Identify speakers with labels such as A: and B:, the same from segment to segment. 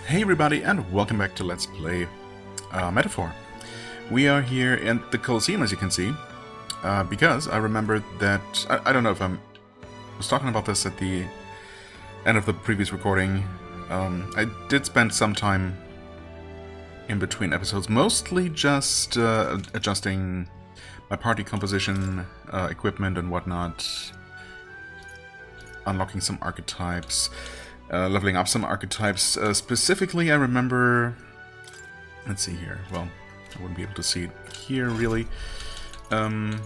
A: Hey everybody, and welcome back to Let's Play Metaphor. We are here in the Colosseum, as you can see, because I remembered that... I don't know if I was talking about this at the end of the previous recording. I did spend some time in between episodes, mostly just adjusting my party composition, equipment and whatnot, unlocking some archetypes, leveling up some archetypes. Specifically, I remember... Let's see here. Well, I wouldn't be able to see it here, really. I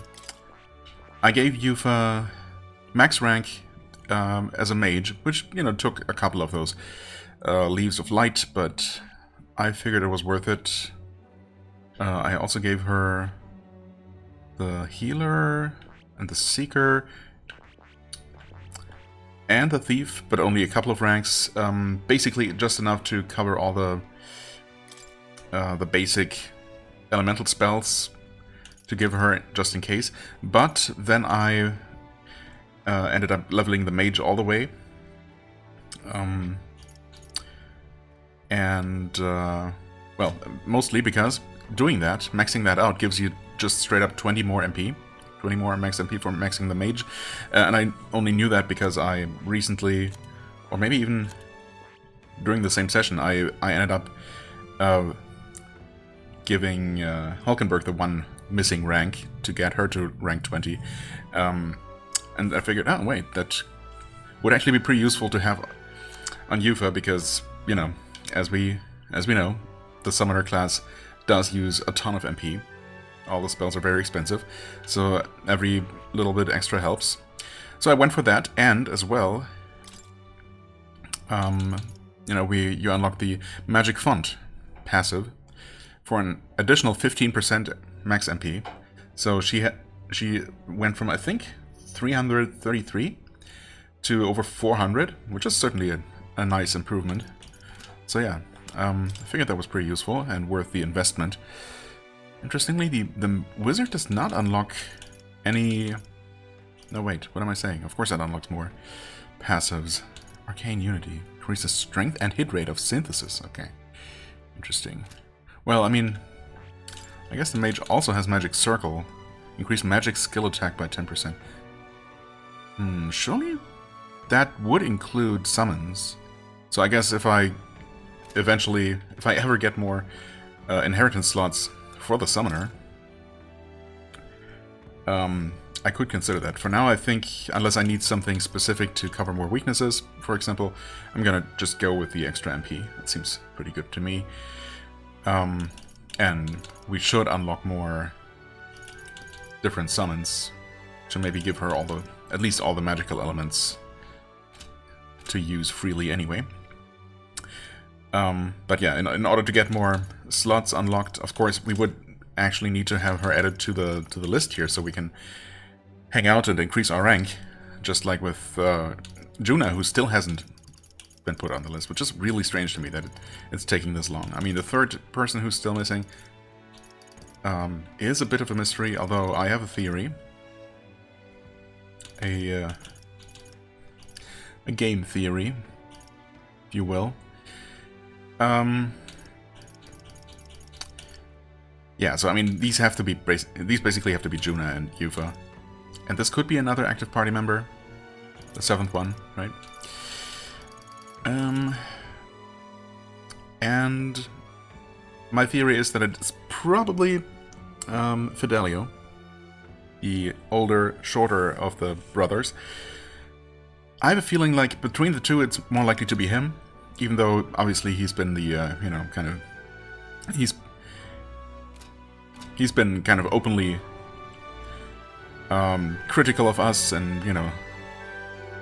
A: gave Yufa max rank as a mage, which, you know, took a couple of those leaves of light, but I figured it was worth it. I also gave her the healer and the seeker and the thief, but only a couple of ranks. Basically, just enough to cover all the basic elemental spells to give her just in case. But then I ended up leveling the mage all the way, well, mostly because doing that, maxing that out, gives you just straight up 20 more MP. 20 more max MP for maxing the mage, and I only knew that because I recently, or maybe even during the same session, I ended up giving Hulkenberg the one missing rank to get her to rank 20, and I figured, oh wait, that would actually be pretty useful to have on Yufa because, you know, as we know, the summoner class does use a ton of MP. All the spells are very expensive, so every little bit extra helps. So I went for that, and as well, you know, you unlock the Magic Font passive for an additional 15% max MP. So she went from, I think, 333 to over 400, which is certainly a nice improvement. So yeah, I figured that was pretty useful and worth the investment. Interestingly, the wizard does not unlock any... No, wait, what am I saying? Of course that unlocks more passives. Arcane Unity. Increases strength and hit rate of synthesis. Okay. Interesting. Well, I mean, I guess the mage also has Magic Circle. Increase magic skill attack by 10%. Surely that would include summons. So I guess if I ever get more inheritance slots for the summoner, I could consider that. For now, I think, unless I need something specific to cover more weaknesses, for example, I'm gonna just go with the extra MP. That seems pretty good to me. And we should unlock more different summons to maybe give her at least all the magical elements to use freely anyway. But yeah, in order to get more slots unlocked, of course, we would actually need to have her added to the list here, so we can hang out and increase our rank, just like with Juna, who still hasn't been put on the list, which is really strange to me that it's taking this long. I mean, the third person who's still missing is a bit of a mystery, although I have a theory, a game theory, if you will. Yeah, so I mean, these basically have to be Juna and Yufa. And this could be another active party member. The 7th one, right? And my theory is that it's probably Fidelio, the older, shorter of the brothers. I have a feeling like between the two it's more likely to be him, even though obviously he's been the, you know, kind of... He's been kind of openly critical of us and, you know,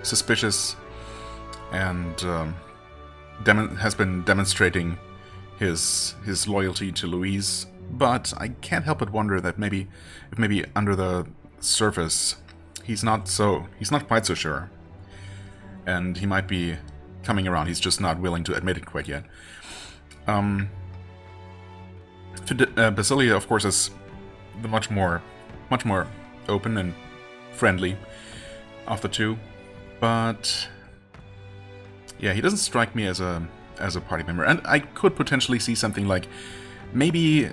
A: suspicious, and has been demonstrating his loyalty to Louise. But I can't help but wonder that maybe under the surface he's not quite so sure, and he might be coming around. He's just not willing to admit it quite yet. Basilia, of course, is the much more open and friendly of the two, but yeah, he doesn't strike me as a as a party member. And I could potentially see something like maybe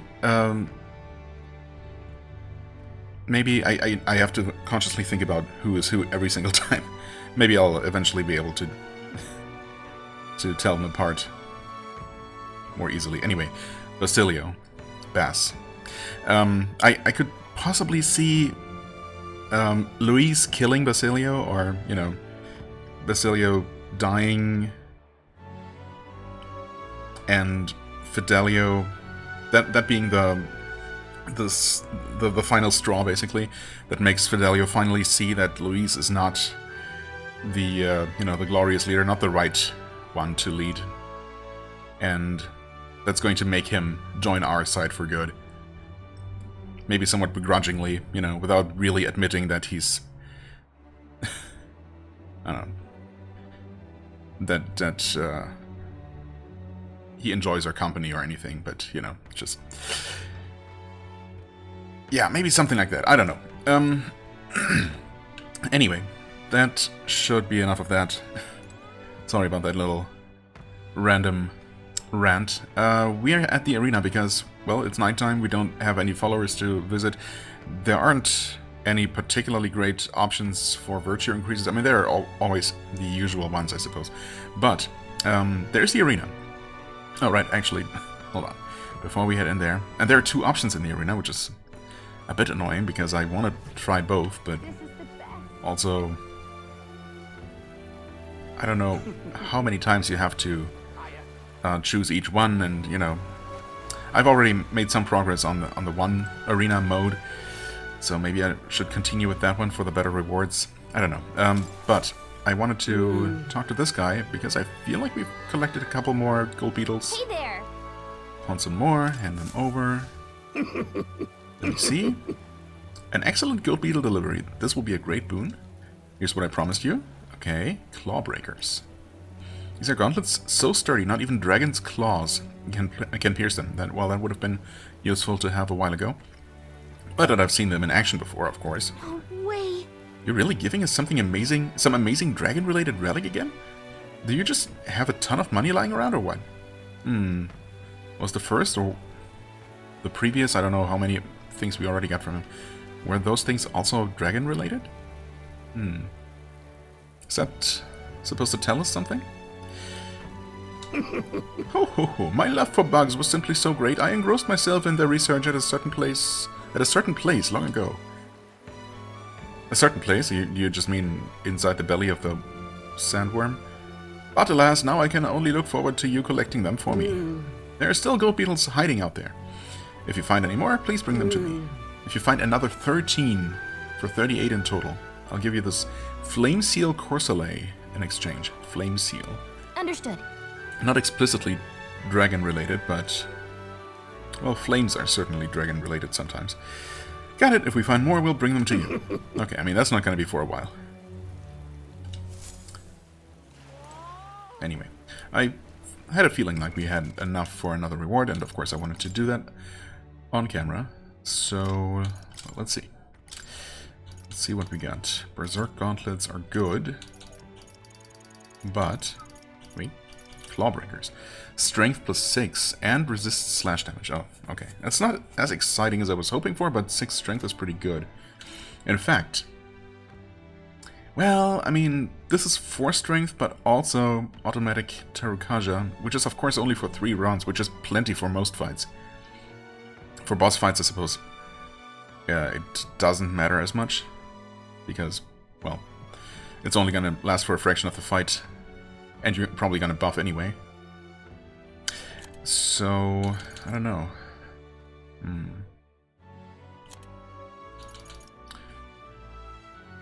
A: maybe I have to consciously think about who is who every single time. Maybe I'll eventually be able to tell them apart more easily. Anyway, Basilio, Bass. I could possibly see Luis killing Basilio, or, you know, Basilio dying and Fidelio, that being the final straw, basically, that makes Fidelio finally see that Luis is not the you know, the glorious leader, not the right one to lead, and that's going to make him join our side for good. Maybe somewhat begrudgingly, you know, without really admitting that he's I don't know, that he enjoys our company or anything, but, you know, just, yeah, maybe something like that. I don't know. Anyway, that should be enough of that. Sorry about that little random rant. We're at the arena because, well, it's nighttime. We don't have any followers to visit. There aren't any particularly great options for virtue increases. I mean, there are always the usual ones, I suppose. But there's the arena. Oh, right, actually, hold on. Before we head in there, and there are two options in the arena, which is a bit annoying because I want to try both, but also I don't know how many times you have to choose each one, and, you know, I've already made some progress on the one arena mode, so maybe I should continue with that one for the better rewards. I don't know. But I wanted to talk to this guy because I feel like we've collected a couple more gold beetles.
B: Hey there.
A: Want some more? Hand them over. Let me see. An excellent gold beetle delivery. This will be a great boon. Here's what I promised you. Okay, claw breakers. These are gauntlets so sturdy, not even dragon's claws can pierce them. That would have been useful to have a while ago. But that I've seen them in action before, of course.
B: No way.
A: You're really giving us something amazing, some amazing dragon-related relic again? Do you just have a ton of money lying around, or what? Was the first or the previous, I don't know how many things we already got from him, were those things also dragon-related? Is that supposed to tell us something? Ho ho ho, my love for bugs was simply so great, I engrossed myself in their research at a certain place long ago. A certain place? You just mean inside the belly of the sandworm? But alas, now I can only look forward to you collecting them for me. There are still gold beetles hiding out there. If you find any more, please bring them to me. If you find another 13, for 38 in total, I'll give you this Flame Seal Corsolet in exchange. Flame Seal.
B: Understood.
A: Not explicitly dragon-related, but, well, flames are certainly dragon-related sometimes. Got it. If we find more, we'll bring them to you. Okay, I mean, that's not going to be for a while. Anyway, I had a feeling like we had enough for another reward, and of course I wanted to do that on camera. So, well, let's see. Let's see what we got. Berserk gauntlets are good, but wait, clawbreakers, strength +6 and resist slash damage. Oh, okay, that's not as exciting as I was hoping for, but 6 strength is pretty good. In fact, well, I mean, this is 4 strength, but also automatic Terukaja, which is of course only for 3 rounds, which is plenty for most fights. For boss fights, I suppose, it doesn't matter as much, because, well, it's only gonna last for a fraction of the fight, and you're probably gonna buff anyway. So, I don't know.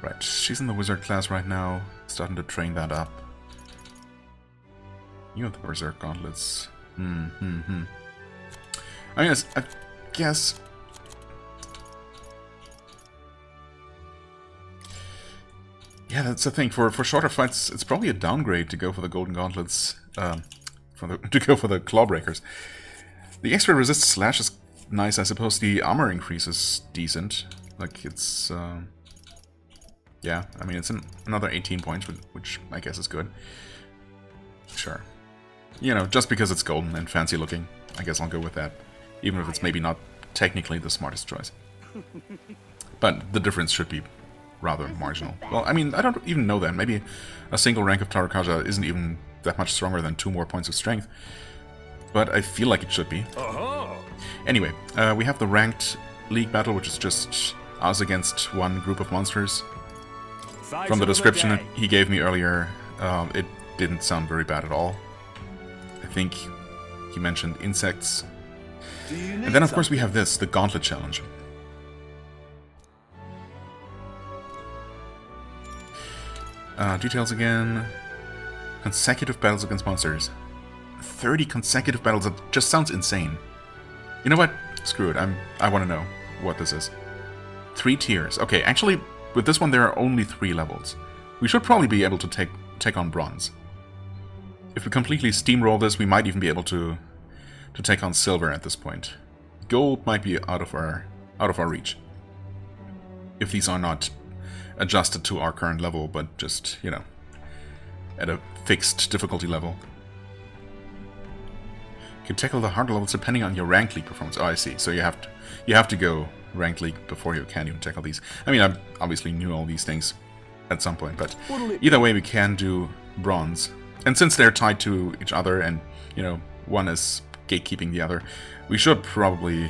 A: Right, she's in the wizard class right now, starting to train that up. You have the berserk gauntlets. I mean, I guess... Yeah, that's the thing. For shorter fights, it's probably a downgrade to go for the golden gauntlets, to go for the clawbreakers. The extra resist slash is nice, I suppose. The armor increase is decent. Like, it's... yeah, I mean, it's another 18 points, which I guess is good. Sure. You know, just because it's golden and fancy looking, I guess I'll go with that. Even if it's maybe not technically the smartest choice. But the difference should be rather marginal. Well, I mean, I don't even know that. Maybe a single rank of Tarakaja isn't even that much stronger than 2 more points of strength. But I feel like it should be. Anyway, we have the ranked league battle, which is just us against one group of monsters. From the description that he gave me earlier, it didn't sound very bad at all. I think he mentioned insects. And then, of course, we have this, the Gauntlet Challenge. Details again. Consecutive battles against monsters. 30 consecutive battles, that just sounds insane. You know what? Screw it, I want to know what this is. 3 tiers. Okay, actually, with this one there are only 3 levels. We should probably be able to take on bronze. If we completely steamroll this, we might even be able to take on silver at this point. Gold might be out of our reach. If these are not adjusted to our current level, but just, you know, at a fixed difficulty level. You can tackle the harder levels depending on your rank league performance. Oh, I see. So you have to go rank league before you can even tackle these. I mean, I obviously knew all these things at some point, but either way we can do bronze. And since they're tied to each other and, you know, one is gatekeeping the other, we should probably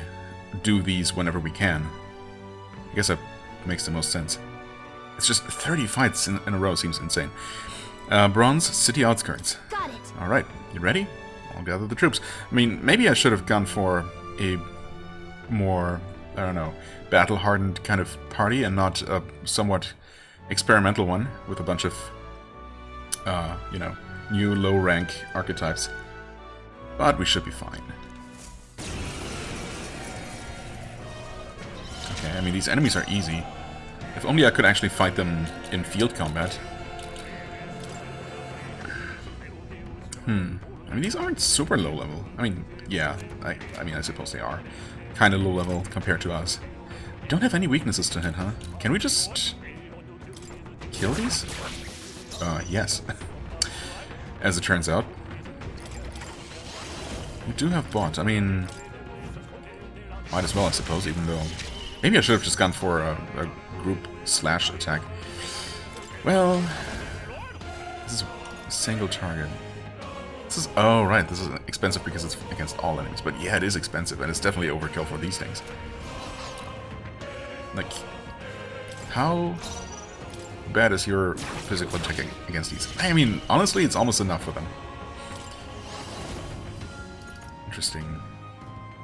A: do these whenever we can. I guess that makes the most sense. It's just 30 fights in a row seems insane. Bronze, city outskirts.
B: Got it.
A: Alright, you ready? I'll gather the troops. I mean, maybe I should have gone for a more, I don't know, battle-hardened kind of party and not a somewhat experimental one with a bunch of, you know, new low-rank archetypes. But we should be fine. Okay, I mean, these enemies are easy. If only I could actually fight them in field combat. I mean, these aren't super low level. I mean, yeah, I mean, I suppose they are. Kind of low level compared to us. We don't have any weaknesses to hit, huh? Can we just kill these? Yes. As it turns out. We do have bot. I mean, might as well, I suppose, even though... Maybe I should have just gone for a group slash attack. Well, this is a single target. This is, oh right, this is expensive because it's against all enemies. But yeah, it is expensive, and it's definitely overkill for these things. Like, how bad is your physical attack against these? I mean, honestly, it's almost enough for them. Interesting.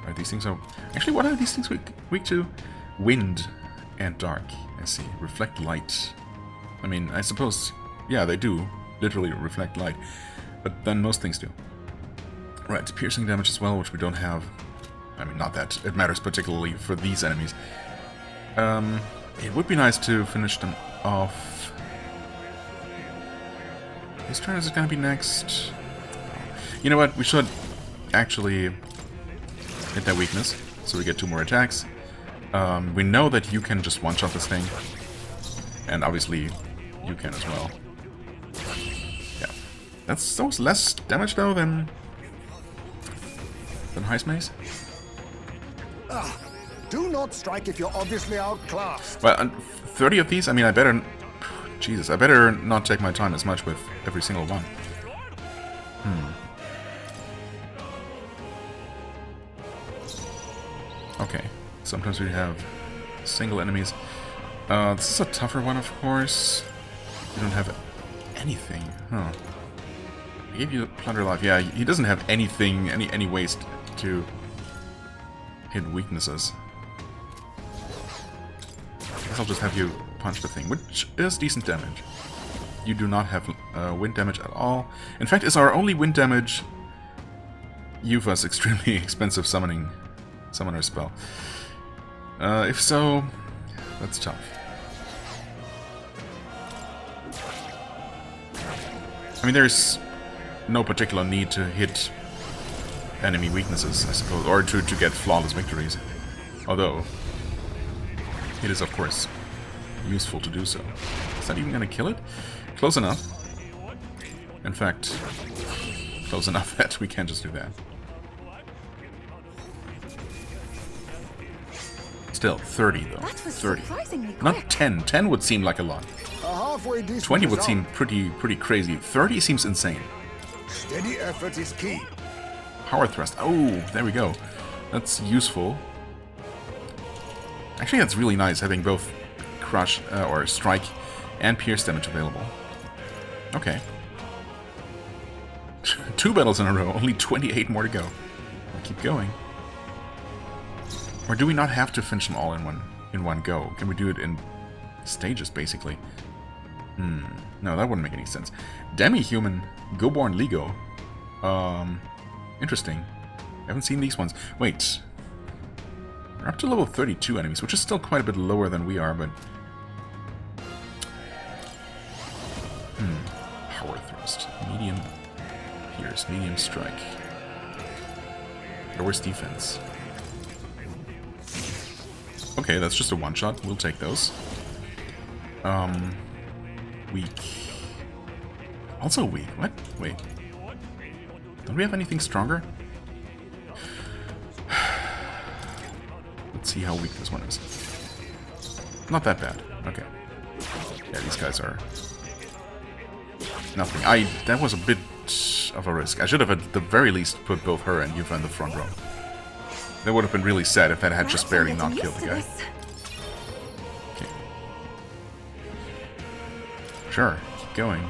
A: Are these things... Actually, what are these things weak to? Wind and dark. I see. Reflect light. I mean, I suppose... Yeah, they do. Literally reflect light. But then most things do. Right, piercing damage as well, which we don't have. I mean, not that it matters particularly for these enemies. It would be nice to finish them off. Whose turn is it going to be next? You know what? We should actually hit that weakness, so we get 2 more attacks. We know that you can just one-shot this thing. And obviously, you can as well. Yeah. That was less damage, though, than Heist Maze.
C: Do not strike if you're obviously outclassed.
A: Well, 30 of these? I mean, I better... Jesus, I better not take my time as much with every single one. Okay. Sometimes we have single enemies. This is a tougher one, of course. You don't have anything. Huh. I gave you Plunder Life. Yeah, he doesn't have anything, any ways to hit weaknesses. I guess I'll just have you punch the thing, which is decent damage. You do not have wind damage at all. In fact, is our only wind damage Yuva's extremely expensive summoner spell? If so, that's tough. I mean, there's no particular need to hit enemy weaknesses, I suppose, or to get flawless victories. Although, it is, of course, useful to do so. Is that even going to kill it? Close enough. In fact, close enough that we can just do that. Still, 30 though.
B: That was
A: 30.
B: surprisingly quick.
A: Not 10. 10 would seem like a lot.
C: A halfway decent
A: 20 would
C: result.
A: seem pretty crazy. 30 seems insane.
C: Steady effort is key.
A: Power thrust. Oh, there we go. That's useful. Actually, that's really nice having both crush or strike and pierce damage available. Okay. 2 battles in a row. Only 28 more to go. We'll keep going. Or do we not have to finish them all in one go? Can we do it in stages, basically? No, that wouldn't make any sense. Demi-human Go-Born Lego. Interesting. Haven't seen these ones. Wait. We're up to level 32 enemies, which is still quite a bit lower than we are, but... Power thrust. Medium pierce. Medium strike. Lowers defense. Okay, that's just a one-shot. We'll take those. Weak. Also weak. What? Wait. Don't we have anything stronger? Let's see how weak this one is. Not that bad. Okay. Yeah, these guys are... nothing. That was a bit of a risk. I should have at the very least put both her and Yuva in the front row. That would have been really sad if that had just barely not killed the guy. Okay. Sure, keep going.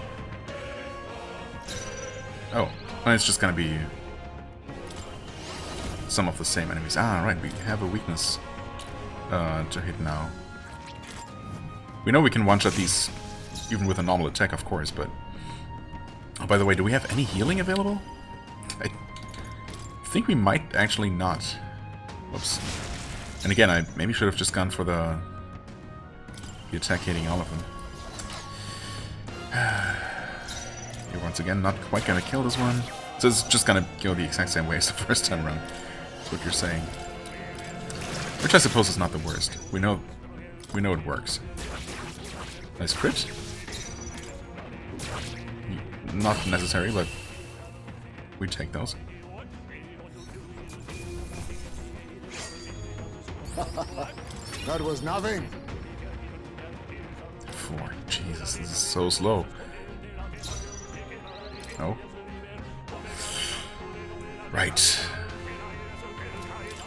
A: Oh, well, it's just gonna be some of the same enemies. Ah, right, we have a weakness to hit now. We know we can one-shot these even with a normal attack, of course, but... Oh, by the way, do we have any healing available? I think we might actually not. Whoops. And again, I maybe should have just gone for the attack hitting all of them. You're once again not quite gonna kill this one. So it's just gonna go the exact same way as the first time around. That's what you're saying. Which I suppose is not the worst. We know it works. Nice crit. Not necessary, but we take those.
C: That was nothing.
A: 4. Jesus, this is so slow. Oh. Right.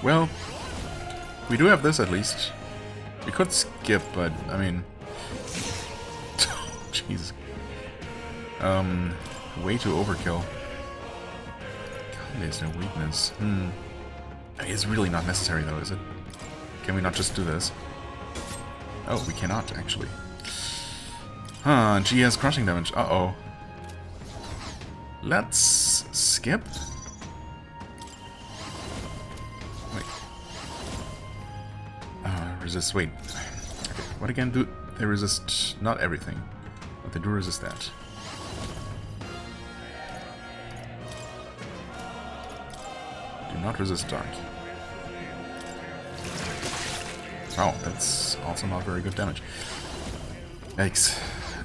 A: Well, we do have this at least. We could skip, but I mean... Jesus. Way too overkill. There's no weakness. It's really not necessary though, is it? Can we not just do this? Oh, we cannot, actually. Huh, G has crushing damage. Uh-oh. Let's skip. Wait. Resist, wait. Okay, what again do they resist? Not everything, but they do resist that. Do not resist dark. Oh, that's also not very good damage. Yikes.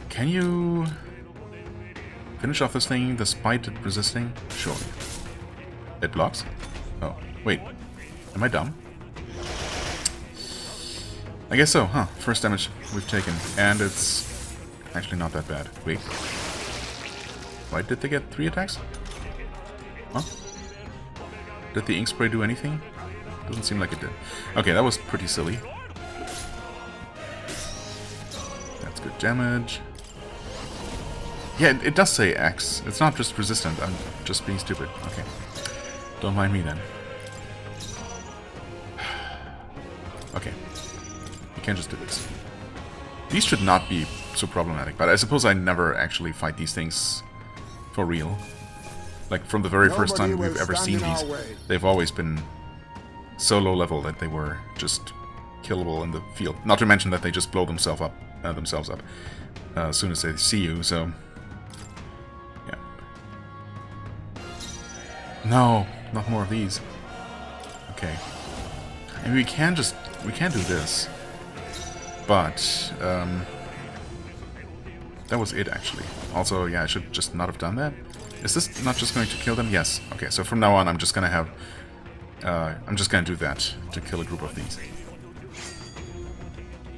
A: Can you finish off this thing despite it resisting? Sure. It blocks? Oh, wait. Am I dumb? I guess so, huh? First damage we've taken. And it's actually not that bad. Wait. Why did they get 3 attacks? Huh? Did the ink spray do anything? Doesn't seem like it did. Okay, that was pretty silly. That's good damage. Yeah, it does say X. It's not just resistant. I'm just being stupid. Okay. Don't mind me then. Okay. You can just do this. These should not be so problematic, but I suppose I never actually fight these things for real. Like, from the very first time we've ever seen these, they've always been so low level that they were just killable in the field. Not to mention that they just blow themselves up as soon as they see you, so... yeah. No, not more of these. Okay. And we can do this. But, that was it, actually. Also, yeah, I should just not have done that. Is this not just going to kill them? Yes. Okay, so from now on I'm just gonna have... I'm just gonna do that to kill a group of these.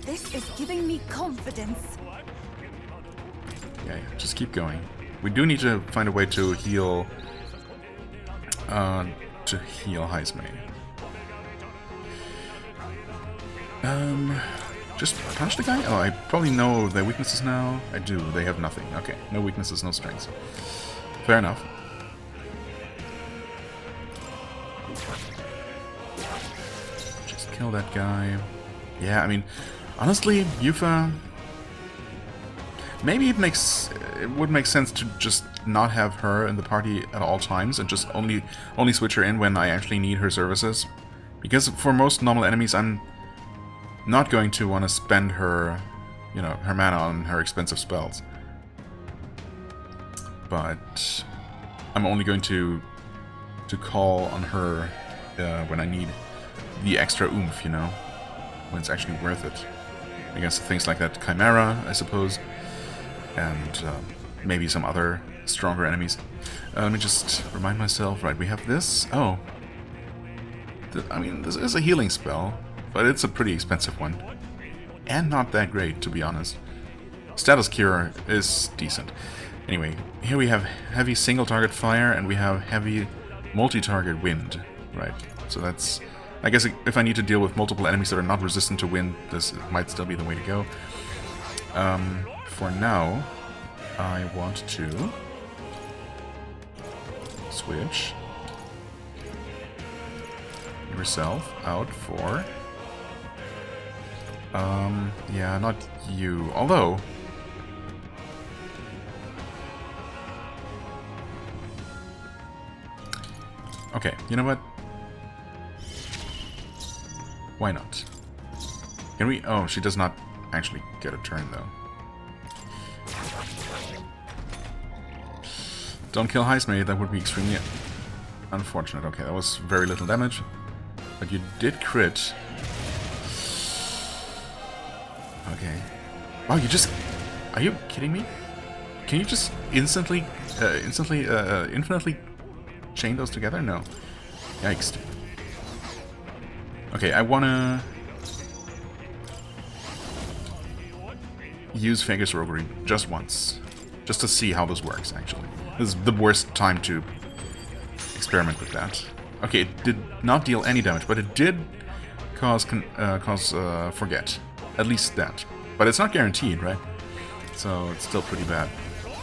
B: This is giving me confidence.
A: Yeah, just keep going. We do need to find a way to heal... Heismay. Just punch the guy? Oh, I probably know their weaknesses now. I do. They have nothing. Okay, no weaknesses, no strengths. Fair enough. Just kill that guy. Yeah, I mean, honestly, Yufa... Maybe it would make sense to just not have her in the party at all times and just only switch her in when I actually need her services. Because for most normal enemies, I'm not going to want to spend her, you know, her mana on her expensive spells. But I'm only going to call on her when I need the extra oomph, you know, when it's actually worth it. Against things like that Chimera, I suppose, and maybe some other stronger enemies. Let me just remind myself. Right, we have this. Oh, I mean, this is a healing spell, but it's a pretty expensive one, and not that great, to be honest. Status Cure is decent. Anyway, here we have heavy single-target fire, and we have heavy multi-target wind, right? So that's... I guess if I need to deal with multiple enemies that are not resistant to wind, this might still be the way to go. For now, I want to switch yourself out for... yeah, not you. Although... Okay, you know what? Why not? Can we... Oh, she does not actually get a turn, though. Don't kill Heismay, that would be extremely unfortunate. Okay, that was very little damage. But you did crit. Okay. Wow, you just... Are you kidding me? Can you just infinitely chain those together? No. Yikes. Okay, I wanna... use Vegas Roguery just once. Just to see how this works, actually. This is the worst time to experiment with that. Okay, it did not deal any damage, but it did cause forget. At least that. But it's not guaranteed, right? So it's still pretty bad,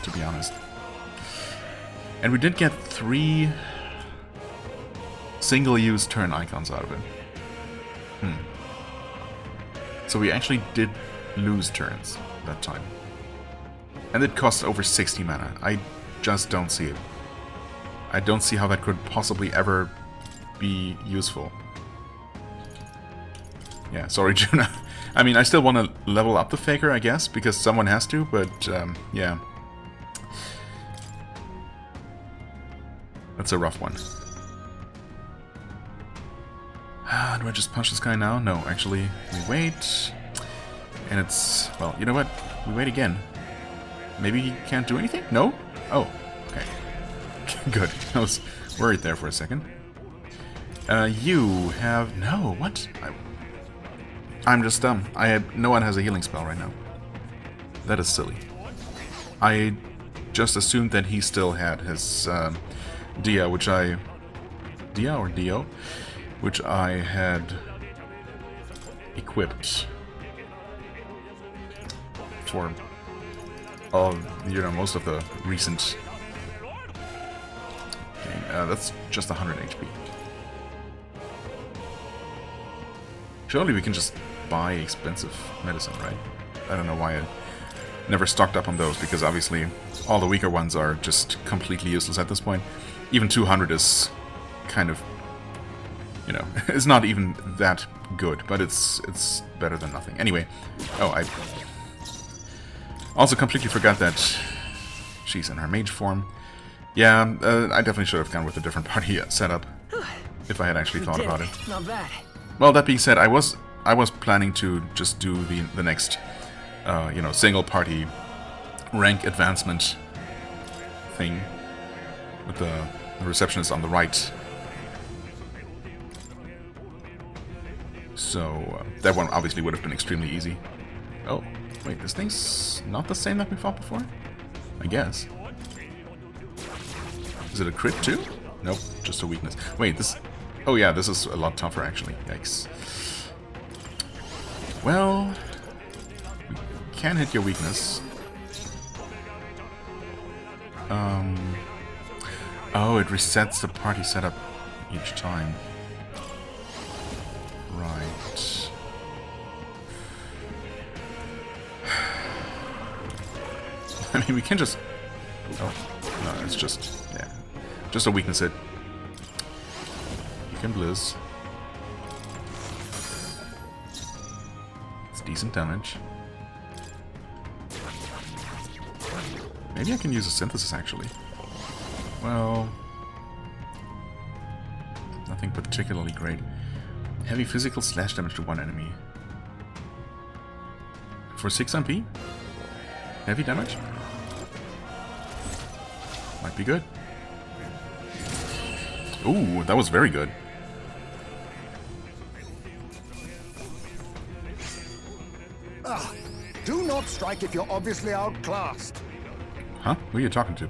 A: to be honest. And we did get 3 single-use turn icons out of it. So we actually did lose turns that time. And it cost over 60 mana. I just don't see it. I don't see how that could possibly ever be useful. Yeah, sorry, Juna. I mean, I still want to level up the Faker, I guess, because someone has to, but, yeah. That's a rough one. Do I just punch this guy now? No, actually, we wait. And it's... Well, you know what? We wait again. Maybe he can't do anything? No? Oh, okay. Good. I was worried there for a second. You have... No, what? I'm just dumb. No one has a healing spell right now. That is silly. I just assumed that he still had his Dia, which I... Dia or Dio? Which I had equipped for you know, most of the recent game. That's just 100 HP. Surely we can just buy expensive medicine, right? I don't know why I never stocked up on those, because obviously all the weaker ones are just completely useless at this point. Even 200 is kind of, you know, it's not even that good, but it's better than nothing. Anyway, oh, I also completely forgot that she's in her mage form. Yeah, I definitely should have gone with a different party setup if I had actually thought about it.
D: Not bad.
A: Well, that being said, I was planning to just do the next, you know, single party rank advancement thing with the receptionist on the right. So that one obviously would have been extremely easy. Oh, wait, this thing's not the same that we fought before? I guess. Is it a crit too? Nope, just a weakness. Wait, this... Oh yeah, this is a lot tougher actually. Yikes. Well... we can hit your weakness. Oh, it resets the party setup each time. Right. I mean, we can just... Oh, no, it's just... yeah. Just a weakness hit. You can blizz. It's decent damage. Maybe I can use a synthesis, actually. Well... nothing particularly great. Heavy physical slash damage to one enemy. For 6 MP? Heavy damage? Might be good. Ooh, that was very good.
C: Ah, do not strike if you're obviously outclassed.
A: Huh? Who are you talking to?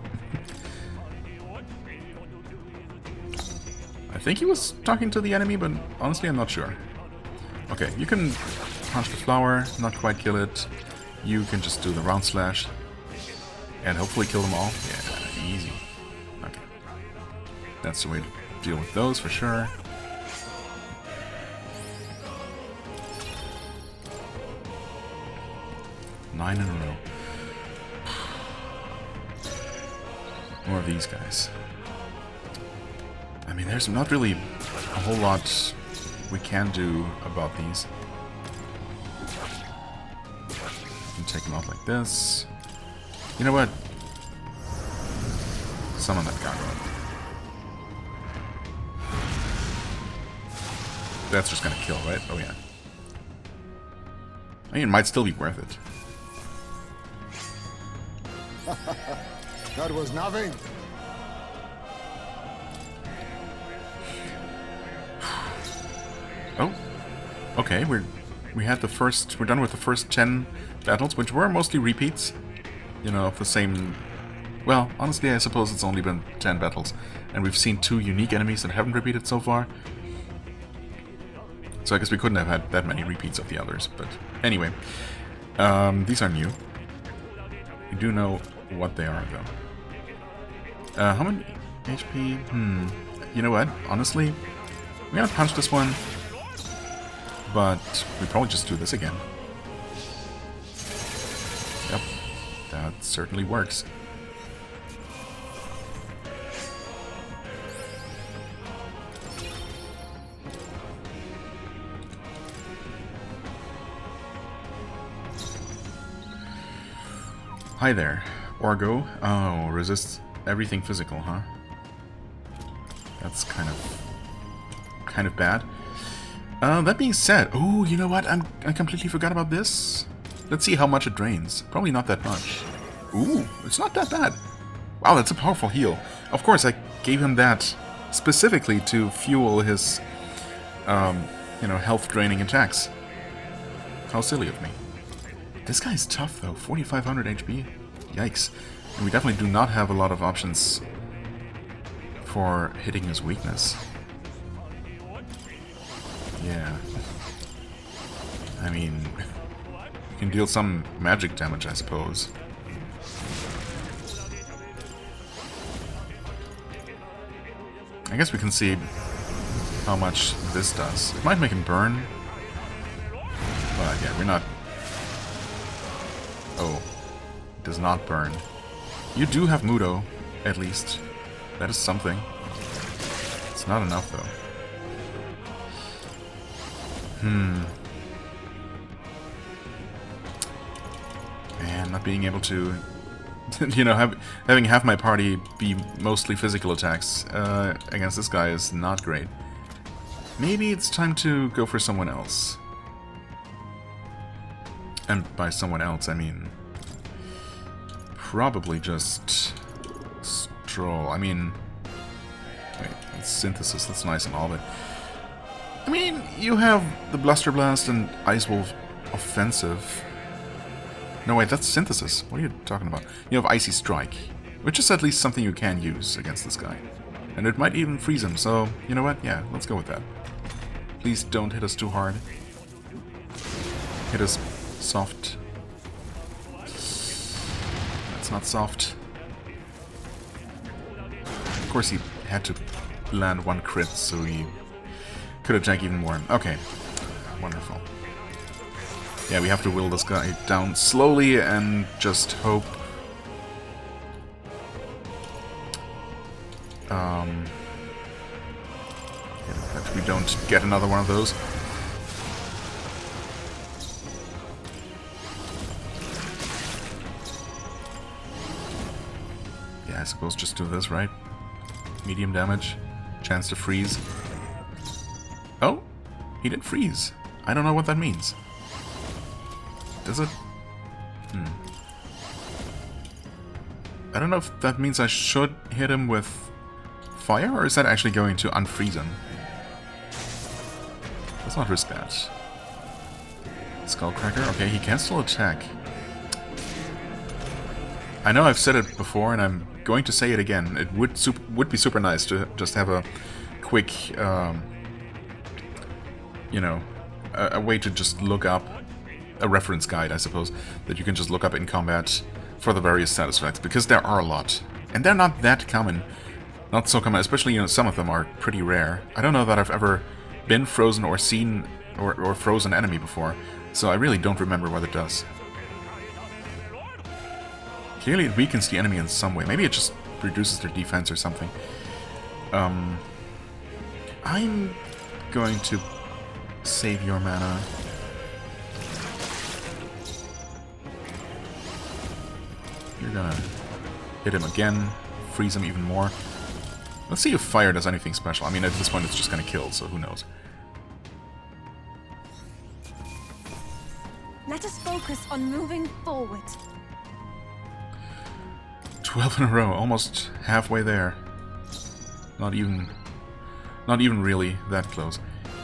A: I think he was talking to the enemy, but honestly I'm not sure. Okay, you can punch the flower, not quite kill it. You can just do the round slash. And hopefully kill them all. Yeah, easy. Okay. That's the way to deal with those for sure. Nine in a row. More of these guys. I mean, there's not really a whole lot we can do about these. You can take them out like this. You know what? Summon that guy. That's just gonna kill, right? Oh yeah. I mean, it might still be worth it.
C: That was nothing.
A: Oh, okay. We're done with the first 10 battles, which were mostly repeats. You know, of the same. Well, honestly, I suppose it's only been 10 battles, and we've seen 2 unique enemies that haven't repeated so far. So I guess we couldn't have had that many repeats of the others. But anyway, these are new. We do know what they are, though. How many HP? You know what? Honestly, we're gonna punch this one. But we probably just do this again. Yep, that certainly works. Hi there, Orgo. Oh, resists everything physical, huh? That's kind of bad. That being said, oh, you know what? I completely forgot about this. Let's see how much it drains. Probably not that much. Ooh, it's not that bad. Wow, that's a powerful heal. Of course, I gave him that specifically to fuel his, you know, health-draining attacks. How silly of me. This guy's tough, though. 4,500 HP. Yikes. And we definitely do not have a lot of options for hitting his weakness. Yeah. I mean, you can deal some magic damage, I suppose. I guess we can see how much this does. It might make him burn. But yeah, we're not... Oh. It does not burn. You do have Mudo, at least. That is something. It's not enough, though. Man, not being able to, you know, having half my party be mostly physical attacks against this guy is not great. Maybe it's time to go for someone else. And by someone else, I mean probably just Stroll. I mean, Wait, it's synthesis, that's nice and all, but... I mean, you have the Bluster Blast and Ice Wolf offensive. No, wait, that's synthesis. What are you talking about? You have Icy Strike, which is at least something you can use against this guy. And it might even freeze him, so, you know what? Yeah, let's go with that. Please don't hit us too hard. Hit us soft. That's not soft. Of course he had to land one crit, so he could attack even more. Okay, wonderful. Yeah, we have to will this guy down slowly and just hope... that we don't get another one of those. Yeah, I suppose just do this, right? Medium damage. Chance to freeze. Oh! He did freeze. I don't know what that means. Does it? I don't know if that means I should hit him with fire, or is that actually going to unfreeze him? Let's not risk that. Skullcracker? Okay, he can still attack. I know I've said it before, and I'm going to say it again. It would be super nice to just have a quick, you know, a way to just look up a reference guide, I suppose, that you can just look up in combat for the various status effects, because there are a lot. And they're not that common. Not so common, especially, you know, some of them are pretty rare. I don't know that I've ever been frozen or seen or frozen enemy before, so I really don't remember what it does. Clearly it weakens the enemy in some way. Maybe it just reduces their defense or something. I'm going to save your mana. You're gonna hit him again, freeze him even more. Let's see if fire does anything special. I mean, at this point it's just gonna kill, so who knows.
B: Let us focus on moving forward.
A: 12 in a row, almost halfway there. Not even really that close.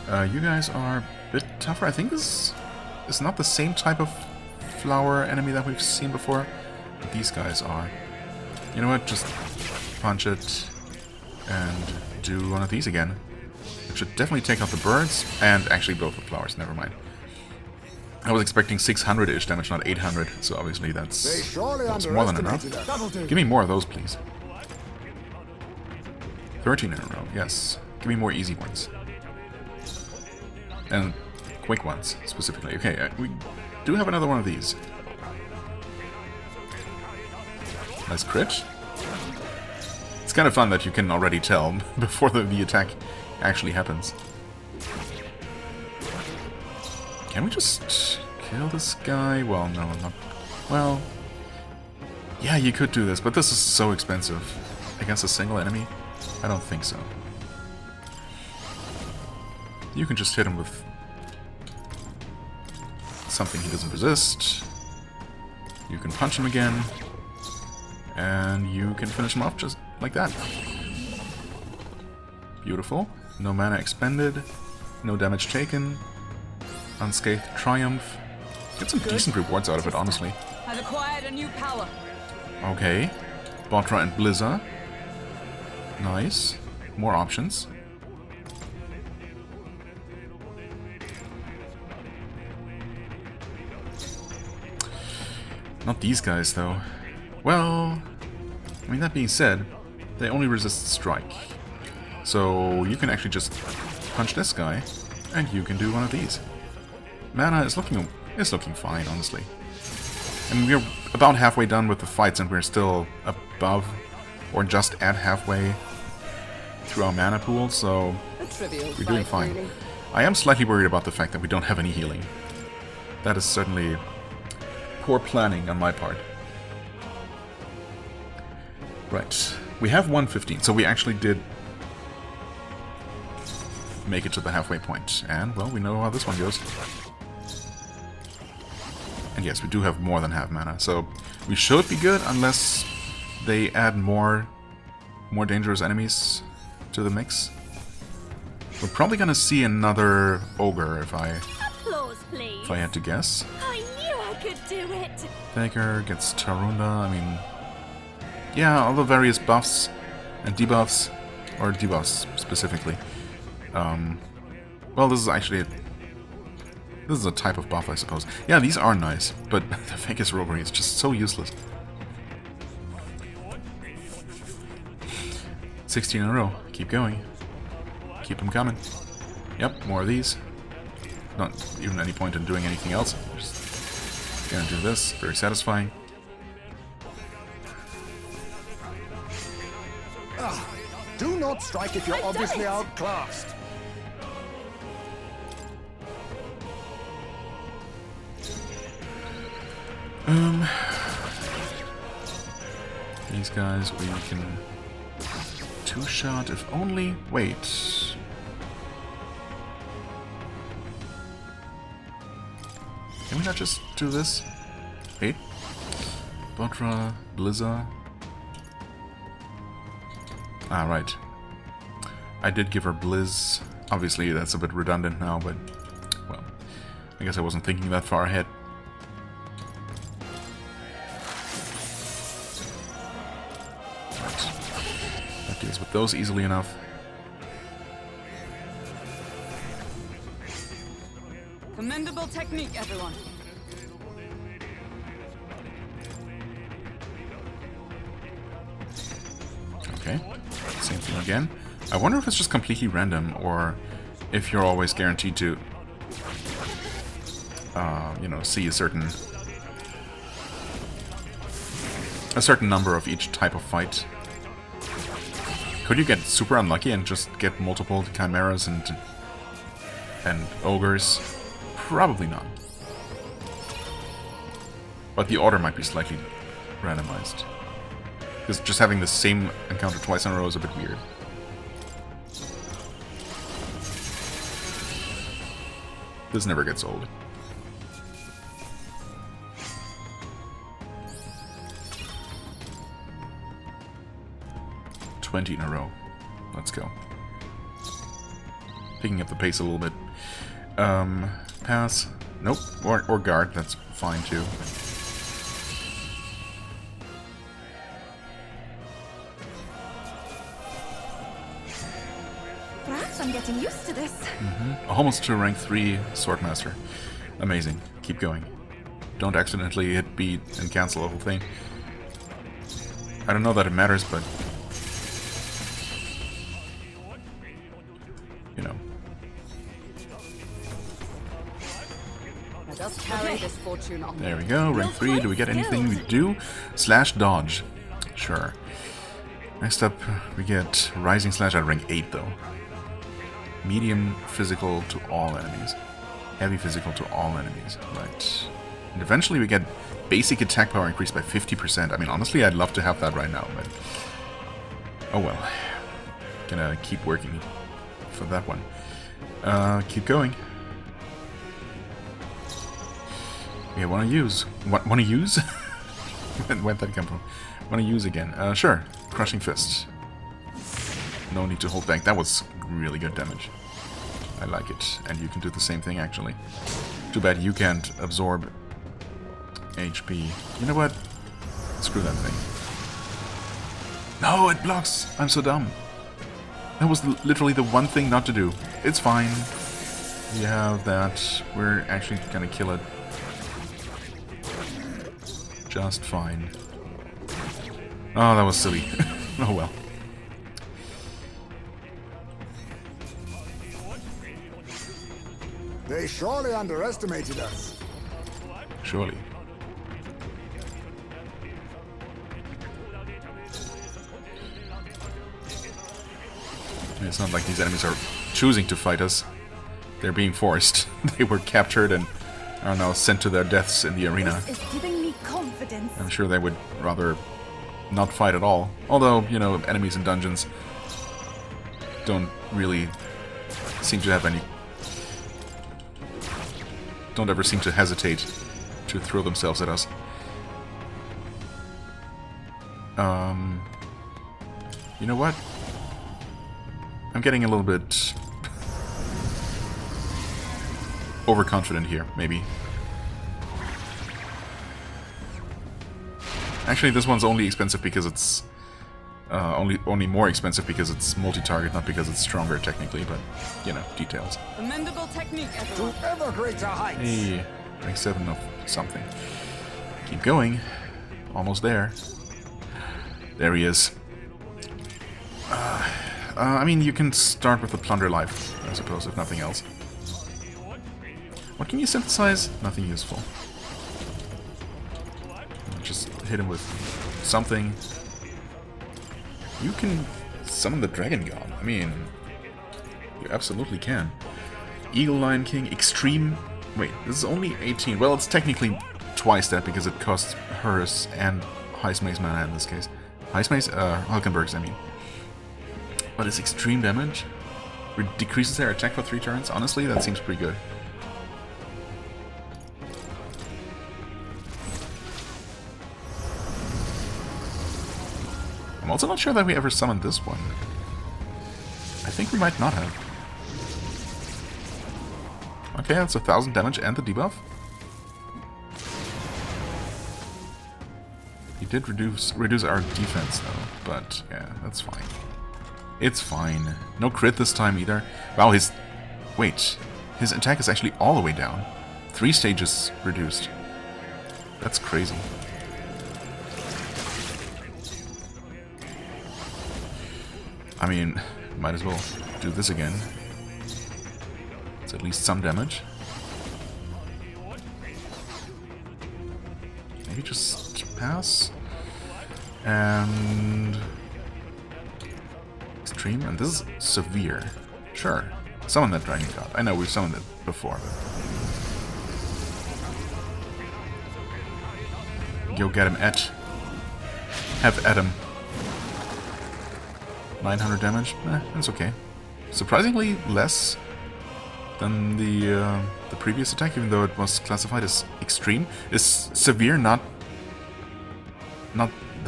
A: You guys are a bit tougher. I think this is not the same type of flower enemy that we've seen before. But these guys are. You know what? Just punch it and do one of these again. It should definitely take out the birds and actually both the flowers. Never mind. I was expecting 600-ish damage, not 800. So obviously that's more than enough. Give me more of those, please. 13 in a row. Yes. Give me more easy ones. And quick ones, specifically. Okay, we do have another one of these. Nice crit. It's kind of fun that you can already tell before the attack actually happens. Can we just kill this guy? Well, no, not... Well... Yeah, you could do this, but this is so expensive. Against a single enemy? I don't think so. You can just hit him with something he doesn't resist. You can punch him again. And you can finish him off just like that. Beautiful. No mana expended. No damage taken. Unscathed Triumph. Get some decent rewards out of it, honestly.
B: I've acquired a new power.
A: Okay. Botra and Blizzard. Nice. More options. Not these guys, though. Well, I mean, that being said, they only resist strike. So you can actually just punch this guy, and you can do one of these. Mana is looking fine, honestly. And we're about halfway done with the fights, and we're still above or just at halfway through our mana pool, so we're doing fine. Really. I am slightly worried about the fact that we don't have any healing. That is certainly poor planning on my part. Right, we have 115, so we actually did make it to the halfway point. And, well, we know how this one goes. And yes, we do have more than half mana, so we should be good unless they add more dangerous enemies to the mix. We're probably gonna see another ogre if I
B: Applause, please.
A: had to guess.
B: I knew I could do it.
A: Dagger gets Tarunda, I mean... Yeah, all the various buffs and debuffs, or debuffs specifically. Well, this is actually... This is a type of buff, I suppose. Yeah, these are nice, but the Vegas Robbery is just so useless. 16 in a row. Keep going. Keep them coming. Yep, more of these. Not even any point in doing anything else. Just gonna do this. Very satisfying.
C: Do not strike if you're obviously outclassed.
A: These guys we can two-shot if only... Wait. Can we not just do this? Wait. Botra, Blizza. Ah, right. I did give her Blizz. Obviously, that's a bit redundant now, but... Well, I guess I wasn't thinking that far ahead. Deals with those easily enough.
B: Commendable technique, everyone.
A: Okay, same thing again. I wonder if it's just completely random, or if you're always guaranteed to, you know, see a certain number of each type of fight. Could you get super unlucky and just get multiple chimeras and ogres? Probably not. But the order might be slightly randomized. Because just having the same encounter twice in a row is a bit weird. This never gets old. In a row. Let's go. Picking up the pace a little bit. Pass. Nope. Or guard. That's fine too.
B: Perhaps I'm getting used to this.
A: Almost to rank 3 Swordmaster. Amazing. Keep going. Don't accidentally hit B and cancel the whole thing. I don't know that it matters, but you know.
B: Let us carry this fortune on.
A: There we go, rank 3. Do we get anything? We do. Slash dodge. Sure. Next up, we get Rising Slash at rank 8, though. Medium physical to all enemies. Heavy physical to all enemies. Right. And eventually we get basic attack power increased by 50%. I mean, honestly, I'd love to have that right now, but... Oh well. Gonna keep working for that one. Keep going. Yeah, wanna use. Wanna use? Where'd that come from? Wanna use again? Sure. Crushing Fist. No need to hold back. That was really good damage. I like it. And you can do the same thing, actually. Too bad you can't absorb HP. You know what? Screw that thing. No, it blocks! I'm so dumb. That was literally the one thing not to do. It's fine. We have that. We're actually gonna kill it. Just fine. Oh, that was silly. Oh well.
C: They surely underestimated us.
A: Surely. It's not like these enemies are choosing to fight us. They're being forced. They were captured and are now sent to their deaths in the arena.
B: This is giving me confidence.
A: I'm sure they would rather not fight at all. Although, you know, enemies in dungeons don't really seem to have any... don't ever seem to hesitate to throw themselves at us. You know what? I'm getting a little bit overconfident here, maybe. Actually, this one's only expensive because it's only more expensive because it's multi-target, not because it's stronger technically, but you know, details.
B: Commendable technique, everyone.
C: To ever greater heights.
A: Hey, rank 7 of something. Keep going. Almost there. There he is. I mean, you can start with the plunder life, I suppose, if nothing else. What can you synthesize? Nothing useful. Just hit him with something. You can summon the Dragon God. I mean, you absolutely can. Eagle Lion King, Extreme. Wait, this is only 18. Well, it's technically twice that because it costs hers and Heist Mace mana in this case. Heist Mace? Hulkenberg's, I mean. But it's extreme damage. Decreases their attack for 3 turns. Honestly, that seems pretty good. I'm also not sure that we ever summoned this one. I think we might not have. Okay, that's 1,000 damage and the debuff. He did reduce our defense though, but yeah, that's fine. It's fine. No crit this time either. Wow, his attack is actually all the way down. 3 stages reduced. That's crazy. I mean, might as well do this again. It's at least some damage. Maybe just pass. And extreme, and this is severe. Sure. Summon that Dragon God. I know we've summoned it before, but go get him, Et. Have at him. 900 damage? That's okay. Surprisingly less than the previous attack, even though it was classified as extreme. Is severe not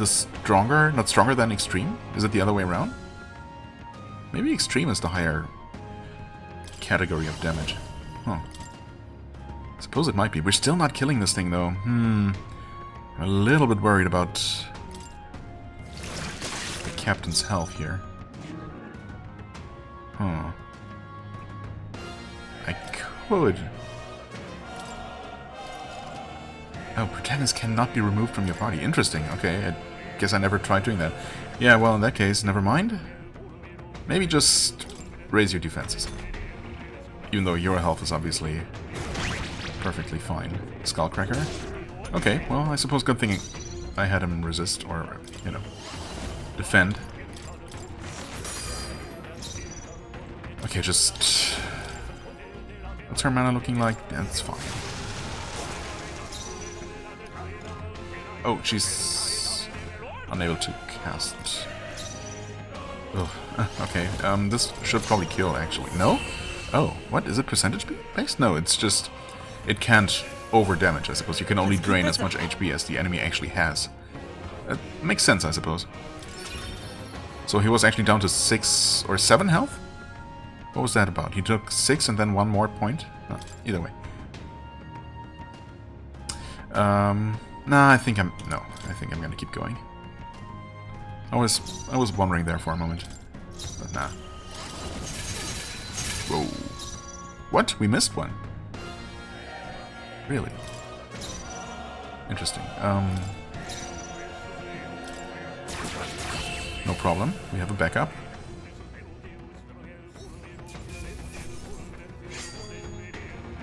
A: stronger than extreme? Is it the other way around? Maybe extreme is the higher category of damage. Huh. I suppose it might be. We're still not killing this thing though. I'm a little bit worried about the captain's health here. Huh. I could. Oh, protagonist cannot be removed from your party. Interesting. Okay, I guess I never tried doing that. Yeah, well, in that case, never mind. Maybe just raise your defenses. Even though your health is obviously perfectly fine. Skullcracker. Okay, well, I suppose good thing I had him resist or, you know, defend. Okay, just... What's her mana looking like? That's fine. Oh, she's unable to cast. Oh, okay. This should probably kill, actually. No? Oh, what? Is it percentage based? No, it's just... It can't over-damage, I suppose. You can only drain as much HP as the enemy actually has. That makes sense, I suppose. So he was actually down to 6 or 7 health? What was that about? He took 6 and then 1 more point? No, either way. Nah, I think I'm gonna keep going. I was wondering there for a moment. But nah. Whoa. What? We missed one. Really? Interesting. No problem. We have a backup.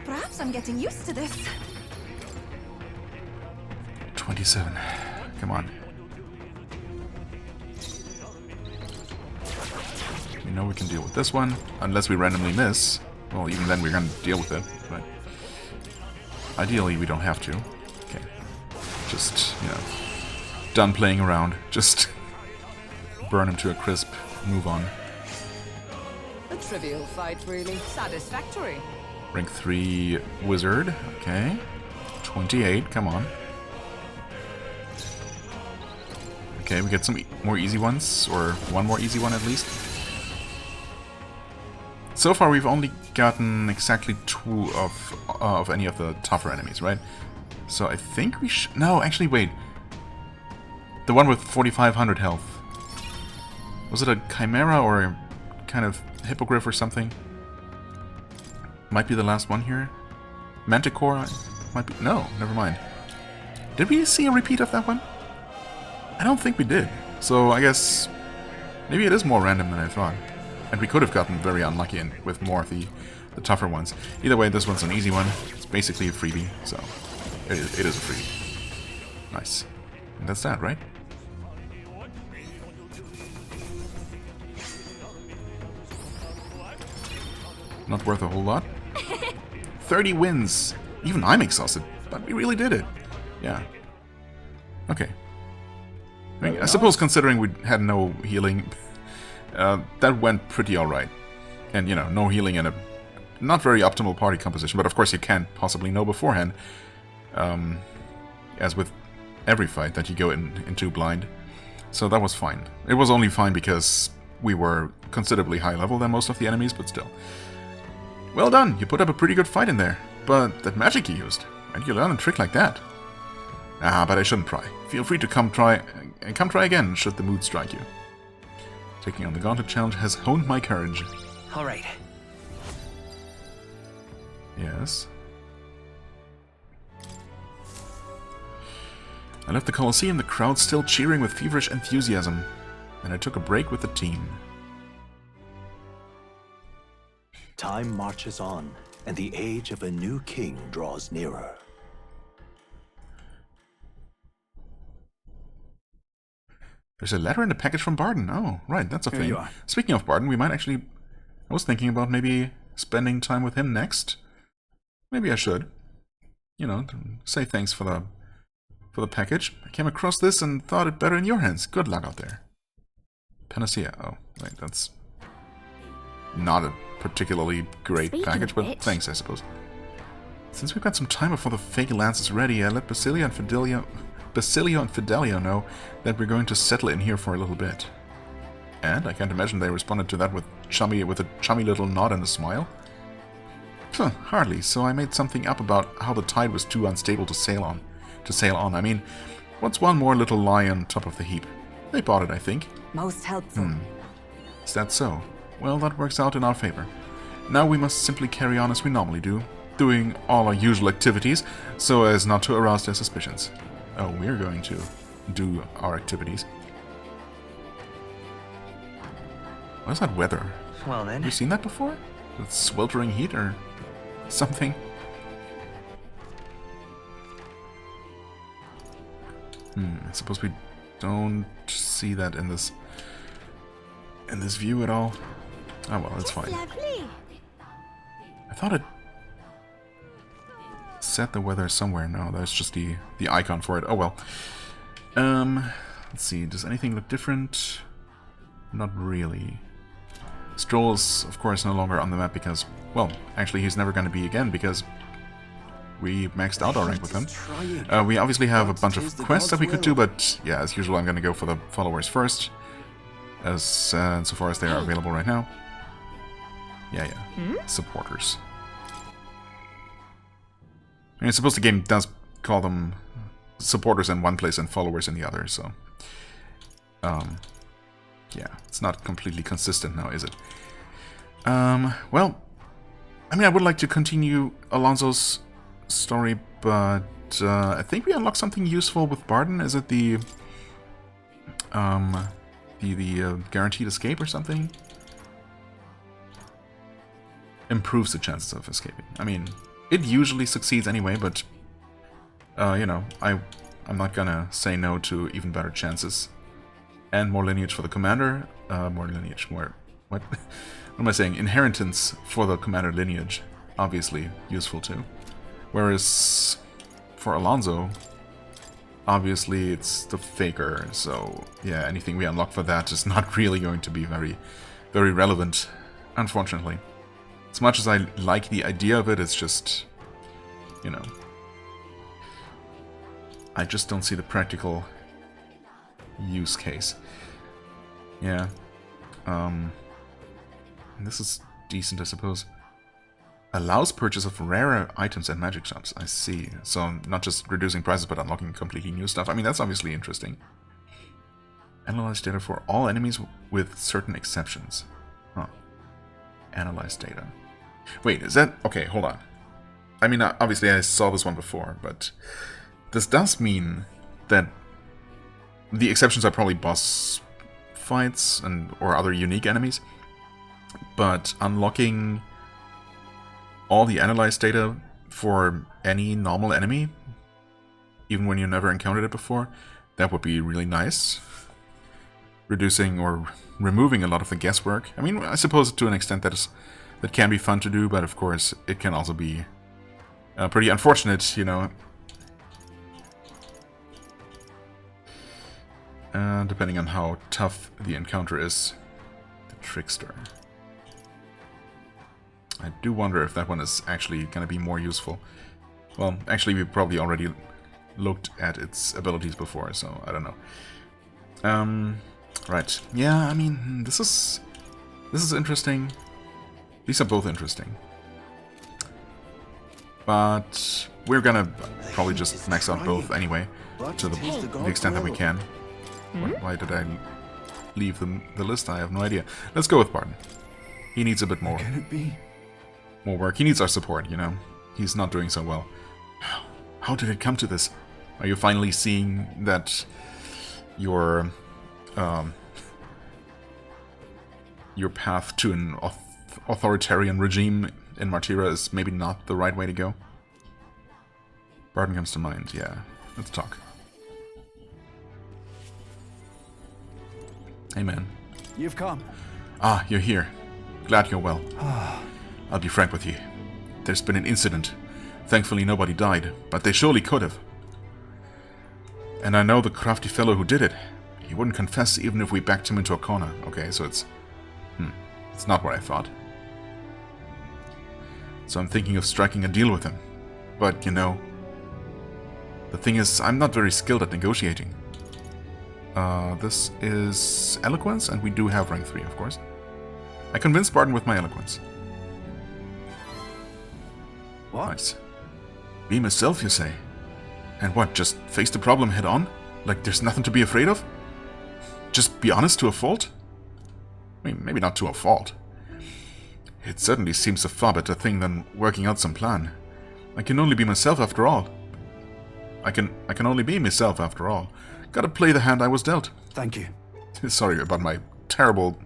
B: Perhaps I'm getting used to this.
A: 27. Come on. We know we can deal with this one. Unless we randomly miss. Well, even then we're gonna deal with it. But ideally we don't have to. Okay. Just, you know, done playing around. Just burn him to a crisp. Move on.
B: A trivial fight, really. Satisfactory.
A: Rank 3 wizard. Okay. 28. Come on. Okay, we get some more easy ones, or one more easy one at least. So far, we've only gotten exactly 2 of any of the tougher enemies, right? So I think we should... No, actually, wait. The one with 4,500 health. Was it a chimera or a kind of hippogriff or something? Might be the last one here. Manticore? Might be... No, never mind. Did we see a repeat of that one? I don't think we did. So I guess... maybe it is more random than I thought. And we could have gotten very unlucky with more of the tougher ones. Either way, this one's an easy one. It's basically a freebie, so it is a freebie. Nice. And that's that, right? Not worth a whole lot. 30 wins! Even I'm exhausted, but we really did it. Yeah. Okay. I suppose considering we had no healing... that went pretty alright. And, you know, no healing in a not very optimal party composition, but of course you can't possibly know beforehand. As with every fight that you go into blind. So that was fine. It was only fine because we were considerably high level than most of the enemies, but still. Well done, you put up a pretty good fight in there. But that magic you used, where did you learn a trick like that? Ah, but I shouldn't pry. Feel free to come try again should the mood strike you. Taking on the Gauntlet Challenge has honed my courage.
D: Alright.
A: Yes. I left the Colosseum, the crowd still cheering with feverish enthusiasm, and I took a break with the team.
E: Time marches on, and the age of a new king draws nearer.
A: There's a letter in the package from Barden. Oh, right, that's a thing.
D: Here you are.
A: Speaking of Barden, we might actually... I was thinking about maybe spending time with him next. Maybe I should. You know, say thanks for the package. I came across this and thought it better in your hands. Good luck out there. Panacea. Oh, wait, that's not a particularly great package, but thanks, I suppose. Since we've got some time before the fake lance is ready, I let Basilio and Fidelio know that we're going to settle in here for a little bit. And I can't imagine they responded to that with a chummy little nod and a smile. Huh, hardly, so I made something up about how the tide was too unstable to sail on. I mean, what's one more little lie on top of the heap? They bought it, I think.
B: Most helpful.
A: Is that so? Well, that works out in our favor. Now we must simply carry on as we normally do, doing all our usual activities, so as not to arouse their suspicions. Oh, we're going to do our activities. What is that weather?
D: Well then.
A: Have you seen that before? With sweltering heat or something? I suppose we don't see that in this view at all. Oh well, it's fine. I thought it set the weather somewhere. No, that's just the icon for it. Oh well. Let's see. Does anything look different? Not really. Stroll is, of course, no longer on the map because, well, actually he's never going to be again because we maxed out our rank with him. We obviously have a bunch of quests that we could do, but yeah, as usual, I'm going to go for the followers first, as so far as they are available right now. Yeah. Supporters. I mean, I suppose the game does call them supporters in one place and followers in the other, so... yeah, it's not completely consistent now, is it? Well, I mean, I would like to continue Alonso's story, but I think we unlocked something useful with Barden. Is it the guaranteed escape or something? Improves the chances of escaping. I mean, it usually succeeds anyway, but you know, I'm not gonna say no to even better chances. And more lineage for the commander. More lineage, more... What? What am I saying? Inheritance for the commander lineage. Obviously useful too. Whereas for Alonso, obviously it's the faker. So yeah, anything we unlock for that is not really going to be very, very relevant, unfortunately. As much as I like the idea of it, it's just, you know, I just don't see the practical use case. Yeah. This is decent, I suppose. Allows purchase of rarer items and magic shops. I see. So not just reducing prices, but unlocking completely new stuff. I mean, that's obviously interesting. Analyze data for all enemies with certain exceptions. Huh. Analyze data. Wait, is that... Okay, hold on. I mean, obviously I saw this one before, but... This does mean that the exceptions are probably boss fights and or other unique enemies, but unlocking all the analyzed data for any normal enemy, even when you never encountered it before, that would be really nice. Reducing or removing a lot of the guesswork. I mean, I suppose to an extent that can be fun to do, but of course it can also be pretty unfortunate, you know. Depending on how tough the encounter is. The Trickster. I do wonder if that one is actually going to be more useful. Well, actually we probably already looked at its abilities before, so I don't know. Right. Yeah, I mean, this is interesting. These are both interesting. But we're gonna probably just max out both anyway, to the extent that we can. Why did I leave the list? I have no idea. Let's go with Barton. He needs a bit more.
C: Can it be?
A: More work. He needs our support, you know. He's not doing so well. How did it come to this? Are you finally seeing that your path to an authoritarian regime in Martyra is maybe not the right way to go? Barton comes to mind. Yeah, let's talk. Hey, man.
C: You've come.
A: Ah, you're here. Glad you're well. I'll be frank with you. There's been an incident. Thankfully nobody died, but they surely could have. And I know the crafty fellow who did it. He wouldn't confess even if we backed him into a corner. Okay, so it's not what I thought. So I'm thinking of striking a deal with him. But, you know, the thing is, I'm not very skilled at negotiating. This is eloquence, and we do have rank 3, of course. I convinced Barton with my eloquence.
C: What?
A: Nice. Be myself, you say? And what, just face the problem head on? Like there's nothing to be afraid of? Just be honest to a fault? I mean, maybe not to a fault. It certainly seems a far better thing than working out some plan. I can only be myself after all. I can only be myself after all. Gotta play the hand I was dealt.
C: Thank you.
A: Sorry about my terrible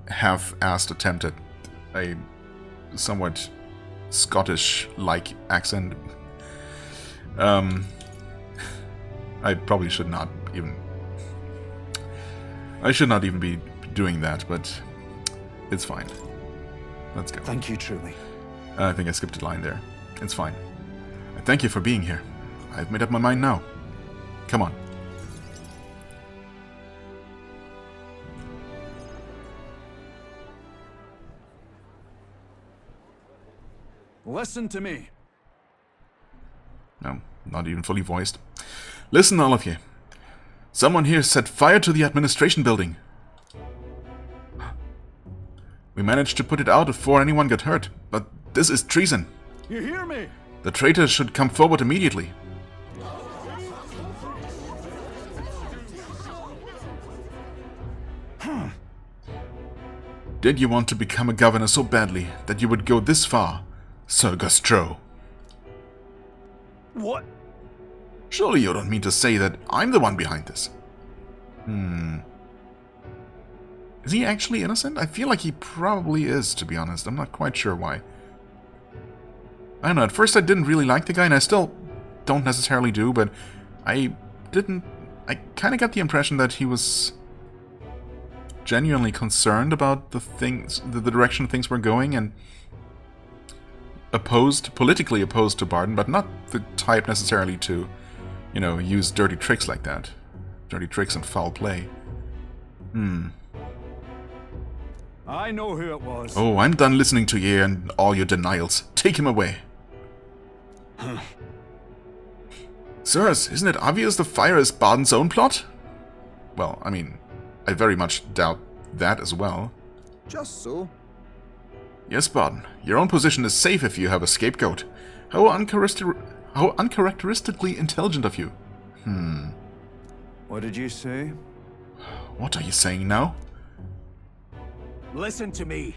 A: half-assed attempt at a somewhat Scottish-like accent. I probably should not even... I should not even be doing that, but it's fine. Let's go.
C: Thank you, truly.
A: I think I skipped a line there. It's fine. I thank you for being here. I've made up my mind now. Come on.
C: Listen to me.
A: No, not even fully voiced. Listen, all of you. Someone here set fire to the administration building. We managed to put it out before anyone got hurt, but this is treason.
C: You hear me?
A: The traitors should come forward immediately. Did you want to become a governor so badly that you would go this far, Sir Gastro?
C: What?
A: Surely you don't mean to say that I'm the one behind this. Is he actually innocent? I feel like he probably is, to be honest. I'm not quite sure why. I don't know, at first I didn't really like the guy, and I still don't necessarily do, but I kind of got the impression that he was genuinely concerned about the direction things were going, and politically opposed to Barton, but not the type necessarily to, you know, use dirty tricks like that. Dirty tricks and foul play.
C: I know who it was.
A: Oh, I'm done listening to you and all your denials. Take him away. Sirs, isn't it obvious the fire is Barton's own plot? Well, I mean, I very much doubt that as well.
C: Just so.
A: Yes, Barton. Your own position is safe if you have a scapegoat. How uncharacteristically intelligent of you.
D: What did you say?
A: What are you saying now?
D: Listen to me.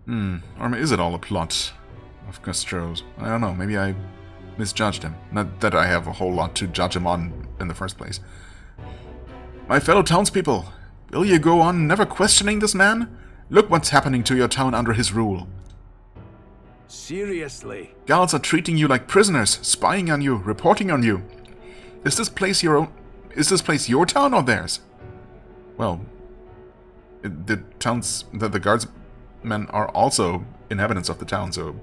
A: Or is it all a plot of Castro's? I don't know, maybe I misjudged him. Not that I have a whole lot to judge him on in the first place. My fellow townspeople, will you go on never questioning this man? Look what's happening to your town under his rule.
D: Seriously?
A: Guards are treating you like prisoners, spying on you, reporting on you. Is this place your own? Is this place your town or theirs? Well, the guardsmen are also inhabitants of the town, so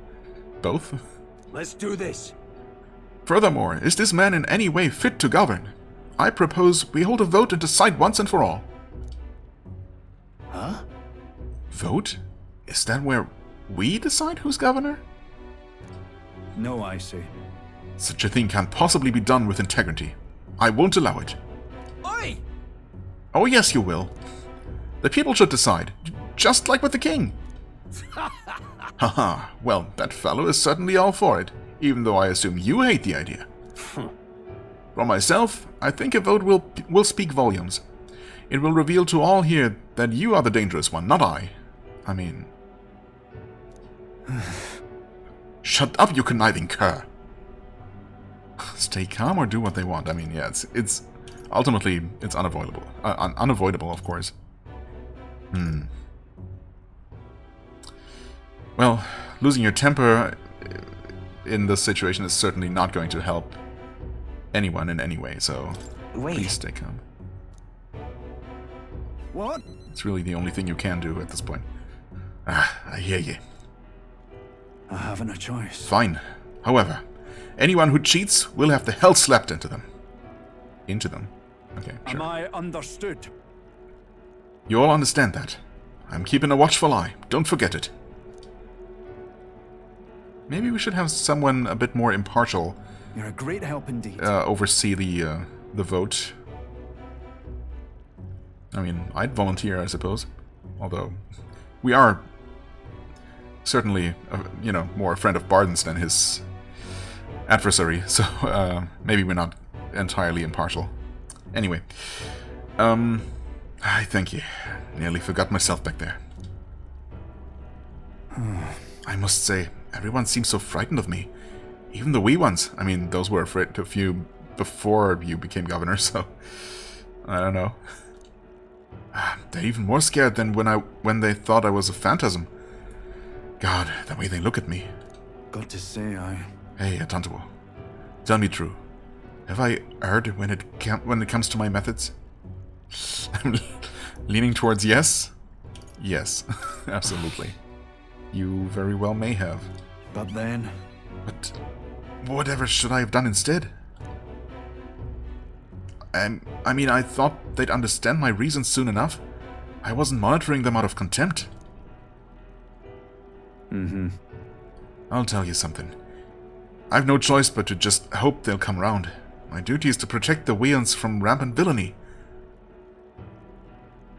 A: both.
D: Let's do this.
A: Furthermore, is this man in any way fit to govern? I propose we hold a vote and decide once and for all.
D: Huh?
A: Vote? Is that where we decide who's governor?
D: No, I see.
A: Such a thing can't possibly be done with integrity. I won't allow it.
D: Oi!
A: Oh yes, you will. The people should decide, just like with the king. Haha, well, that fellow is certainly all for it, even though I assume you hate the idea. For myself, I think a vote will speak volumes. It will reveal to all here that you are the dangerous one, not I. I mean... Shut up, you conniving cur! Stay calm or do what they want. I mean, yeah, it's ultimately, it's unavoidable. Unavoidable, of course. Well, losing your temper in this situation is certainly not going to help anyone in any way, so please stay calm.
D: What?
A: It's really the only thing you can do at this point. Ah, I hear you.
D: I haven't a choice.
A: Fine. However, anyone who cheats will have the hell slapped into them. Into them? Okay, sure.
D: Am I understood?
A: You all understand that. I'm keeping a watchful eye. Don't forget it. Maybe we should have someone a bit more impartial
D: You're a great help indeed.
A: oversee the vote. I mean, I'd volunteer, I suppose. Although, we are certainly, you know, more a friend of Barden's than his adversary, so maybe we're not entirely impartial. Anyway, I thank you. Nearly forgot myself back there. I must say, everyone seems so frightened of me. Even the wee ones. I mean, those were afraid of you before you became governor, so I don't know. They're even more scared than when they thought I was a phantasm. God, the way they look at me.
D: Got to say,
A: Hey, Atantawo, tell me true. Have I erred when it comes to my methods? I'm leaning towards yes. Yes, absolutely. You very well may have.
D: But then...
A: But whatever should I have done instead? I mean, I thought they'd understand my reasons soon enough. I wasn't monitoring them out of contempt. I'll tell you something. I've no choice but to just hope they'll come round. My duty is to protect the Weons from rampant villainy.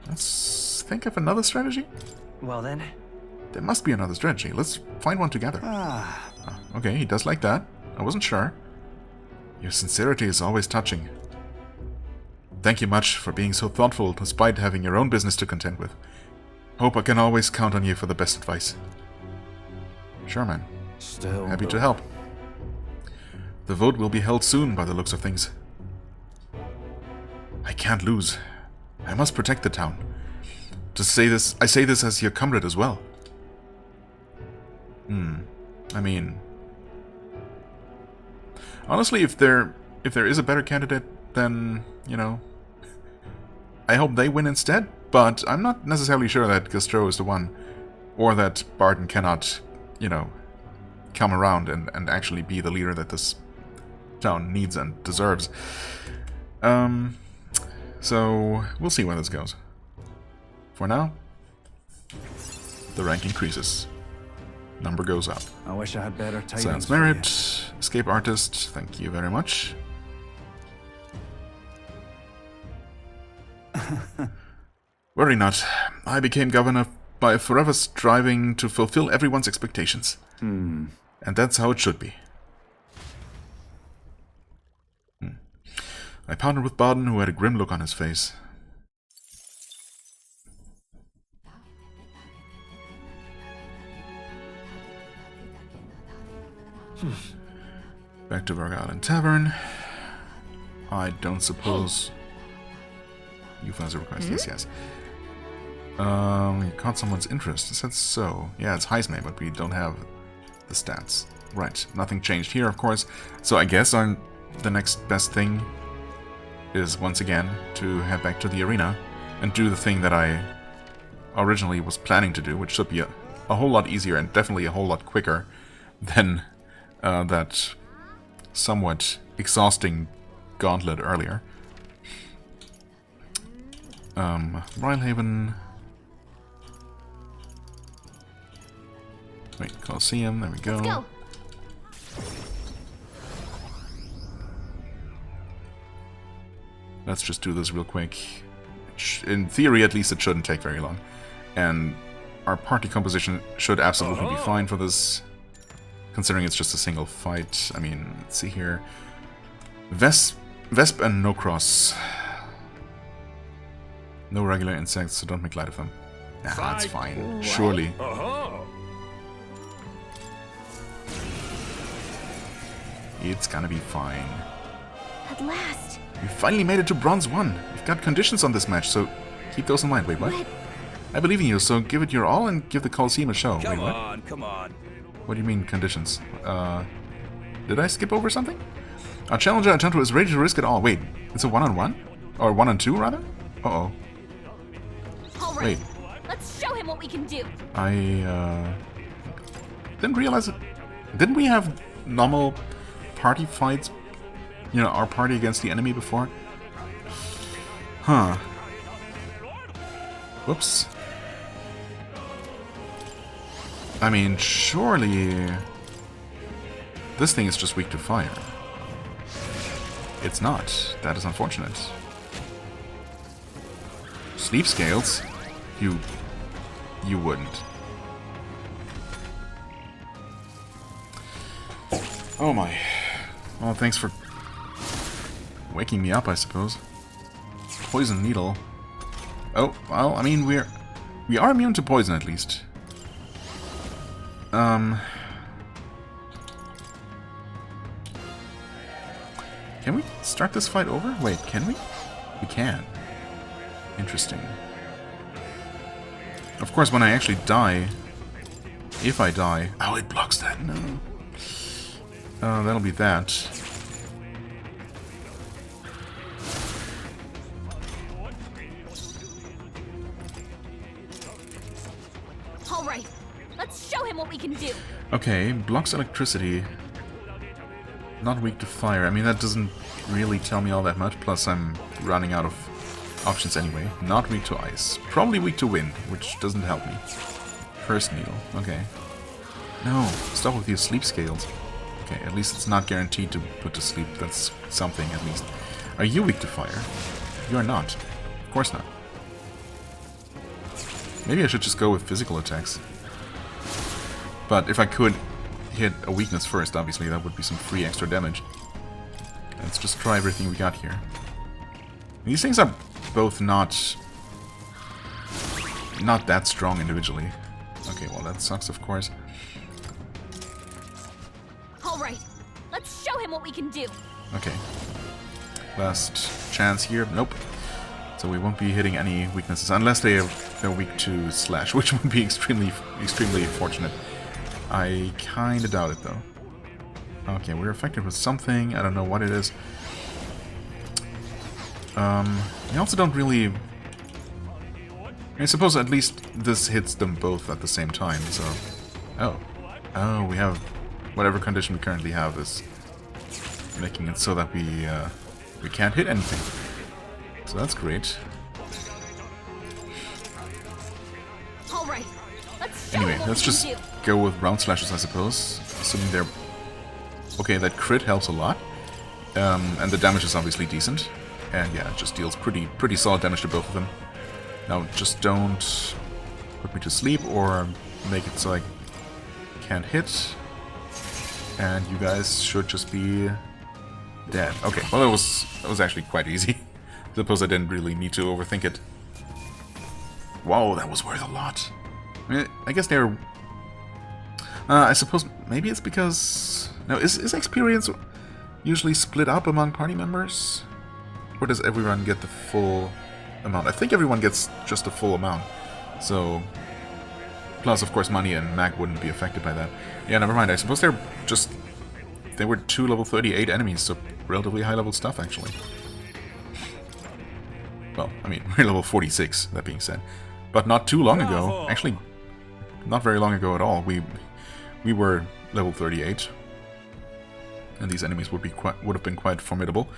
A: Let's think of another strategy?
F: Well then.
A: There must be another strategy. Let's find one together. Okay, he does like that. I wasn't sure. Your sincerity is always touching. Thank you much for being so thoughtful despite having your own business to contend with. Hope I can always count on you for the best advice. Sure, man.
D: Still...
A: Happy to help. The vote will be held soon by the looks of things. I can't lose. I must protect the town. I say this as your comrade as well. I mean... Honestly, if there is a better candidate, then, you know... I hope they win instead, but I'm not necessarily sure that Gastro is the one. Or that Barton cannot, you know, come around and actually be the leader that this town needs and deserves. So, we'll see where this goes. For now, the rank increases. Number goes up.
D: I wish I had better tidings.
A: Science
D: for you.
A: Merit, Escape Artist, thank you very much. Worry not, I became governor by forever striving to fulfill everyone's expectations. And that's how it should be. I partnered with Baden, who had a grim look on his face. Back to Varg Island Tavern. I don't suppose... Euthanasia request, yes. You caught someone's interest. Is that so? Yeah, it's Heisme, but we don't have the stats. Right, nothing changed here, of course. So I guess the next best thing is, once again, to head back to the arena and do the thing that I originally was planning to do, which should be a whole lot easier and definitely a whole lot quicker than that somewhat exhausting gauntlet earlier. Rhylehaven. Wait, Colosseum, there we go.
B: Let's go.
A: Let's just do this real quick. In theory, at least, it shouldn't take very long. And our party composition should absolutely be fine for this, considering it's just a single fight. I mean, let's see here. Vesp and no cross. No regular insects, so don't make light of them. Nah, that's fine. Surely. It's gonna be fine.
B: At last.
A: We finally made it to Bronze 1. We've got conditions on this match, so keep those in mind. Wait, what? I believe in you, so give it your all and give the Colosseum a show. Wait, what?
F: Come on.
A: What do you mean, conditions? Did I skip over something? Our challenger Argento is ready to risk it all. Wait, it's a one-on-one? Or one-on-two, rather? Uh-oh.
B: All right.
A: Wait.
B: Let's show him what we can do.
A: I, didn't realize it. Didn't we have normal party fights? You know, our party against the enemy before? Huh. Whoops. I mean, surely... this thing is just weak to fire. It's not. That is unfortunate. Sleep scales? You wouldn't. Oh my. Well, thanks for waking me up, I suppose. Poison needle. Oh, well, I mean, we are immune to poison, at least. Can we start this fight over? Wait, can we? We can. Interesting. Of course, when I actually die, if I die... Oh, it blocks that. No. That'll be that.
B: All right. Let's show him what we can do.
A: Okay, blocks electricity. Not weak to fire. I mean, that doesn't really tell me all that much, plus I'm running out of options anyway. Not weak to ice. Probably weak to wind, which doesn't help me. First needle. Okay. No, stop with your sleep scales. Okay, at least it's not guaranteed to put to sleep. That's something, at least. Are you weak to fire? You are not. Of course not. Maybe I should just go with physical attacks. But if I could hit a weakness first, obviously, that would be some free extra damage. Let's just try everything we got here. These things are both not that strong individually. Okay, well, that sucks, of course.
B: All right. Let's show him what we can do.
A: Okay. Last chance here. Nope. So we won't be hitting any weaknesses unless they're weak to slash, which would be extremely fortunate. I kinda doubt it though. Okay, we're affected with something. I don't know what it is. We also don't really... I suppose at least this hits them both at the same time, so... Oh, we have... whatever condition we currently have is making it so that we can't hit anything. So that's great.
B: All right. Let's show
A: Anyway,
B: him what
A: let's
B: we can
A: just
B: do.
A: go with round slashes, I suppose. Assuming they're... Okay, that crit helps a lot. And the damage is obviously decent. And yeah, it just deals pretty solid damage to both of them. Now, just don't put me to sleep or make it so I can't hit. And you guys should just be dead. Okay, well that was actually quite easy. Suppose I didn't really need to overthink it. Wow, that was worth a lot. I guess they're... I suppose maybe it's because... Now, is experience usually split up among party members? Or does everyone get the full amount? I think everyone gets just the full amount. So... Plus, of course, money and mag wouldn't be affected by that. Yeah, never mind. I suppose they're just... They were 2 level 38 enemies, so relatively high-level stuff, actually. Well, I mean, we're level 46, that being said. But not too long ago, actually, not very long ago at all, we were level 38. And these enemies would have been quite formidable.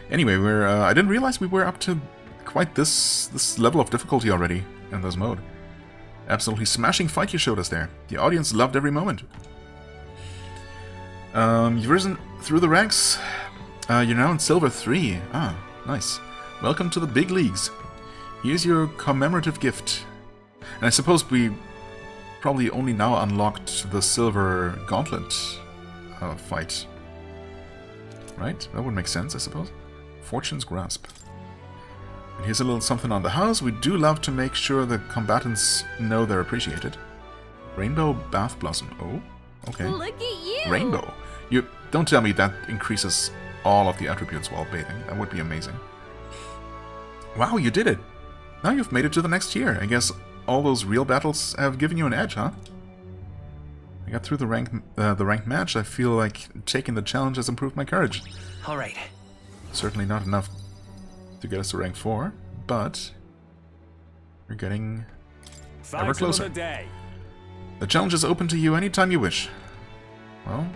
A: Anyway, I didn't realize we were up to quite this level of difficulty already in this mode. Absolutely smashing fight you showed us there. The audience loved every moment. You've risen through the ranks. You're now in Silver 3. Ah, nice. Welcome to the big leagues. Here's your commemorative gift. And I suppose we probably only now unlocked the Silver Gauntlet fight. Right? That would make sense, I suppose. Fortune's Grasp. And here's a little something on the house. We do love to make sure the combatants know they're appreciated. Rainbow Bath Blossom. Oh, okay.
B: Look at you!
A: Rainbow. You don't tell me that increases all of the attributes while bathing. That would be amazing. Wow, you did it! Now you've made it to the next tier. I guess all those real battles have given you an edge, huh? I got through the ranked match. I feel like taking the challenge has improved my courage.
F: Alright.
A: Certainly not enough to get us to rank 4, but you're getting ever closer. The challenge is open to you anytime you wish. Well,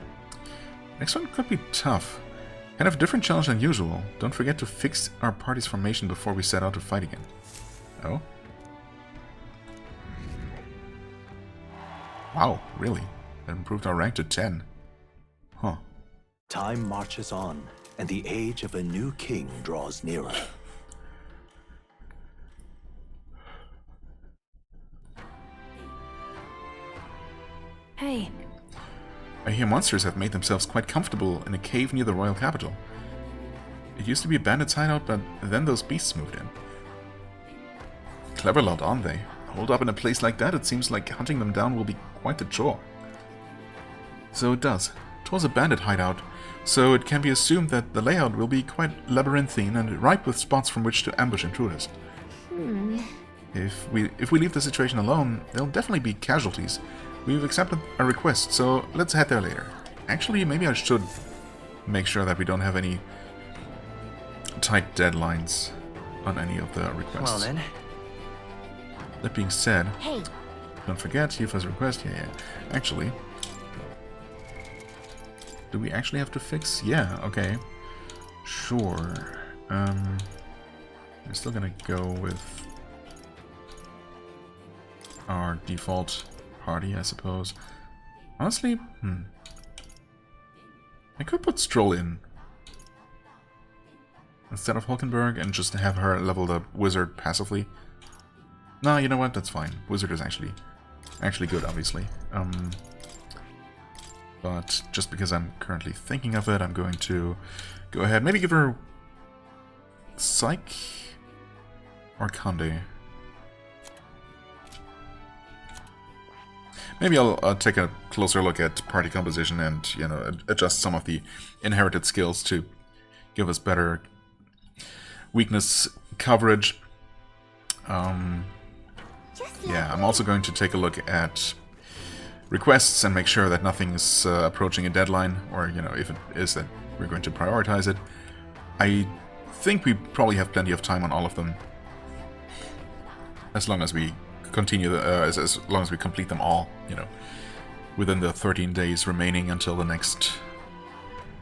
A: next one could be tough. Kind of a different challenge than usual. Don't forget to fix our party's formation before we set out to fight again. Oh? Wow, really? That improved our rank to 10. Huh.
E: Time marches on, and the age of a new king draws nearer.
B: Hey.
A: I hear monsters have made themselves quite comfortable in a cave near the royal capital. It used to be a bandit's hideout, but then those beasts moved in. Clever lot, aren't they? Holed up in a place like that, it seems like hunting them down will be quite the chore. So it does. It was a bandit hideout, so it can be assumed that the layout will be quite labyrinthine and ripe with spots from which to ambush intruders. If we leave the situation alone, there'll definitely be casualties. We've accepted a request, so let's head there later. Actually, maybe I should make sure that we don't have any tight deadlines on any of the requests.
F: Well then.
A: That being said,
B: Hey.
A: don't forget, Tifa's request. Yeah. Actually, do we actually have to fix? Yeah, okay. Sure. I'm still gonna go with our default party, I suppose. Honestly, I could put Stroll in instead of Hulkenberg and just have her level the wizard passively. No, you know what? That's fine. Wizard is actually good, obviously. But just because I'm currently thinking of it, I'm going to go ahead. Maybe give her Psych or Conde. Maybe I'll take a closer look at party composition and, you know, adjust some of the inherited skills to give us better weakness coverage. Yeah, I'm also going to take a look at requests and make sure that nothing's approaching a deadline, or, you know, if it is, that we're going to prioritize it. I think we probably have plenty of time on all of them, as long as we continue, as long as we complete them all, you know, within the 13 days remaining until the next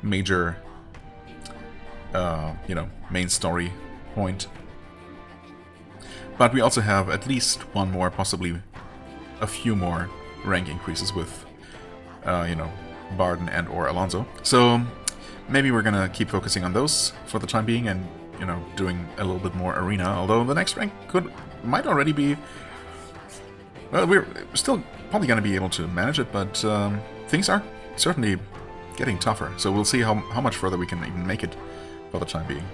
A: major, you know, main story point. But we also have at least one more, possibly a few more rank increases with, you know, Barden and or Alonso. So maybe we're gonna keep focusing on those for the time being, and, you know, doing a little bit more arena. Although the next rank might already be Well, we're still probably going to be able to manage it, but things are certainly getting tougher. So we'll see how much further we can even make it for the time being.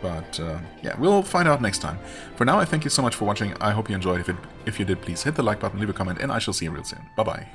A: But yeah, we'll find out next time. For now, I thank you so much for watching. I hope you enjoyed. If you did, please hit the like button, leave a comment, and I shall see you real soon. Bye-bye.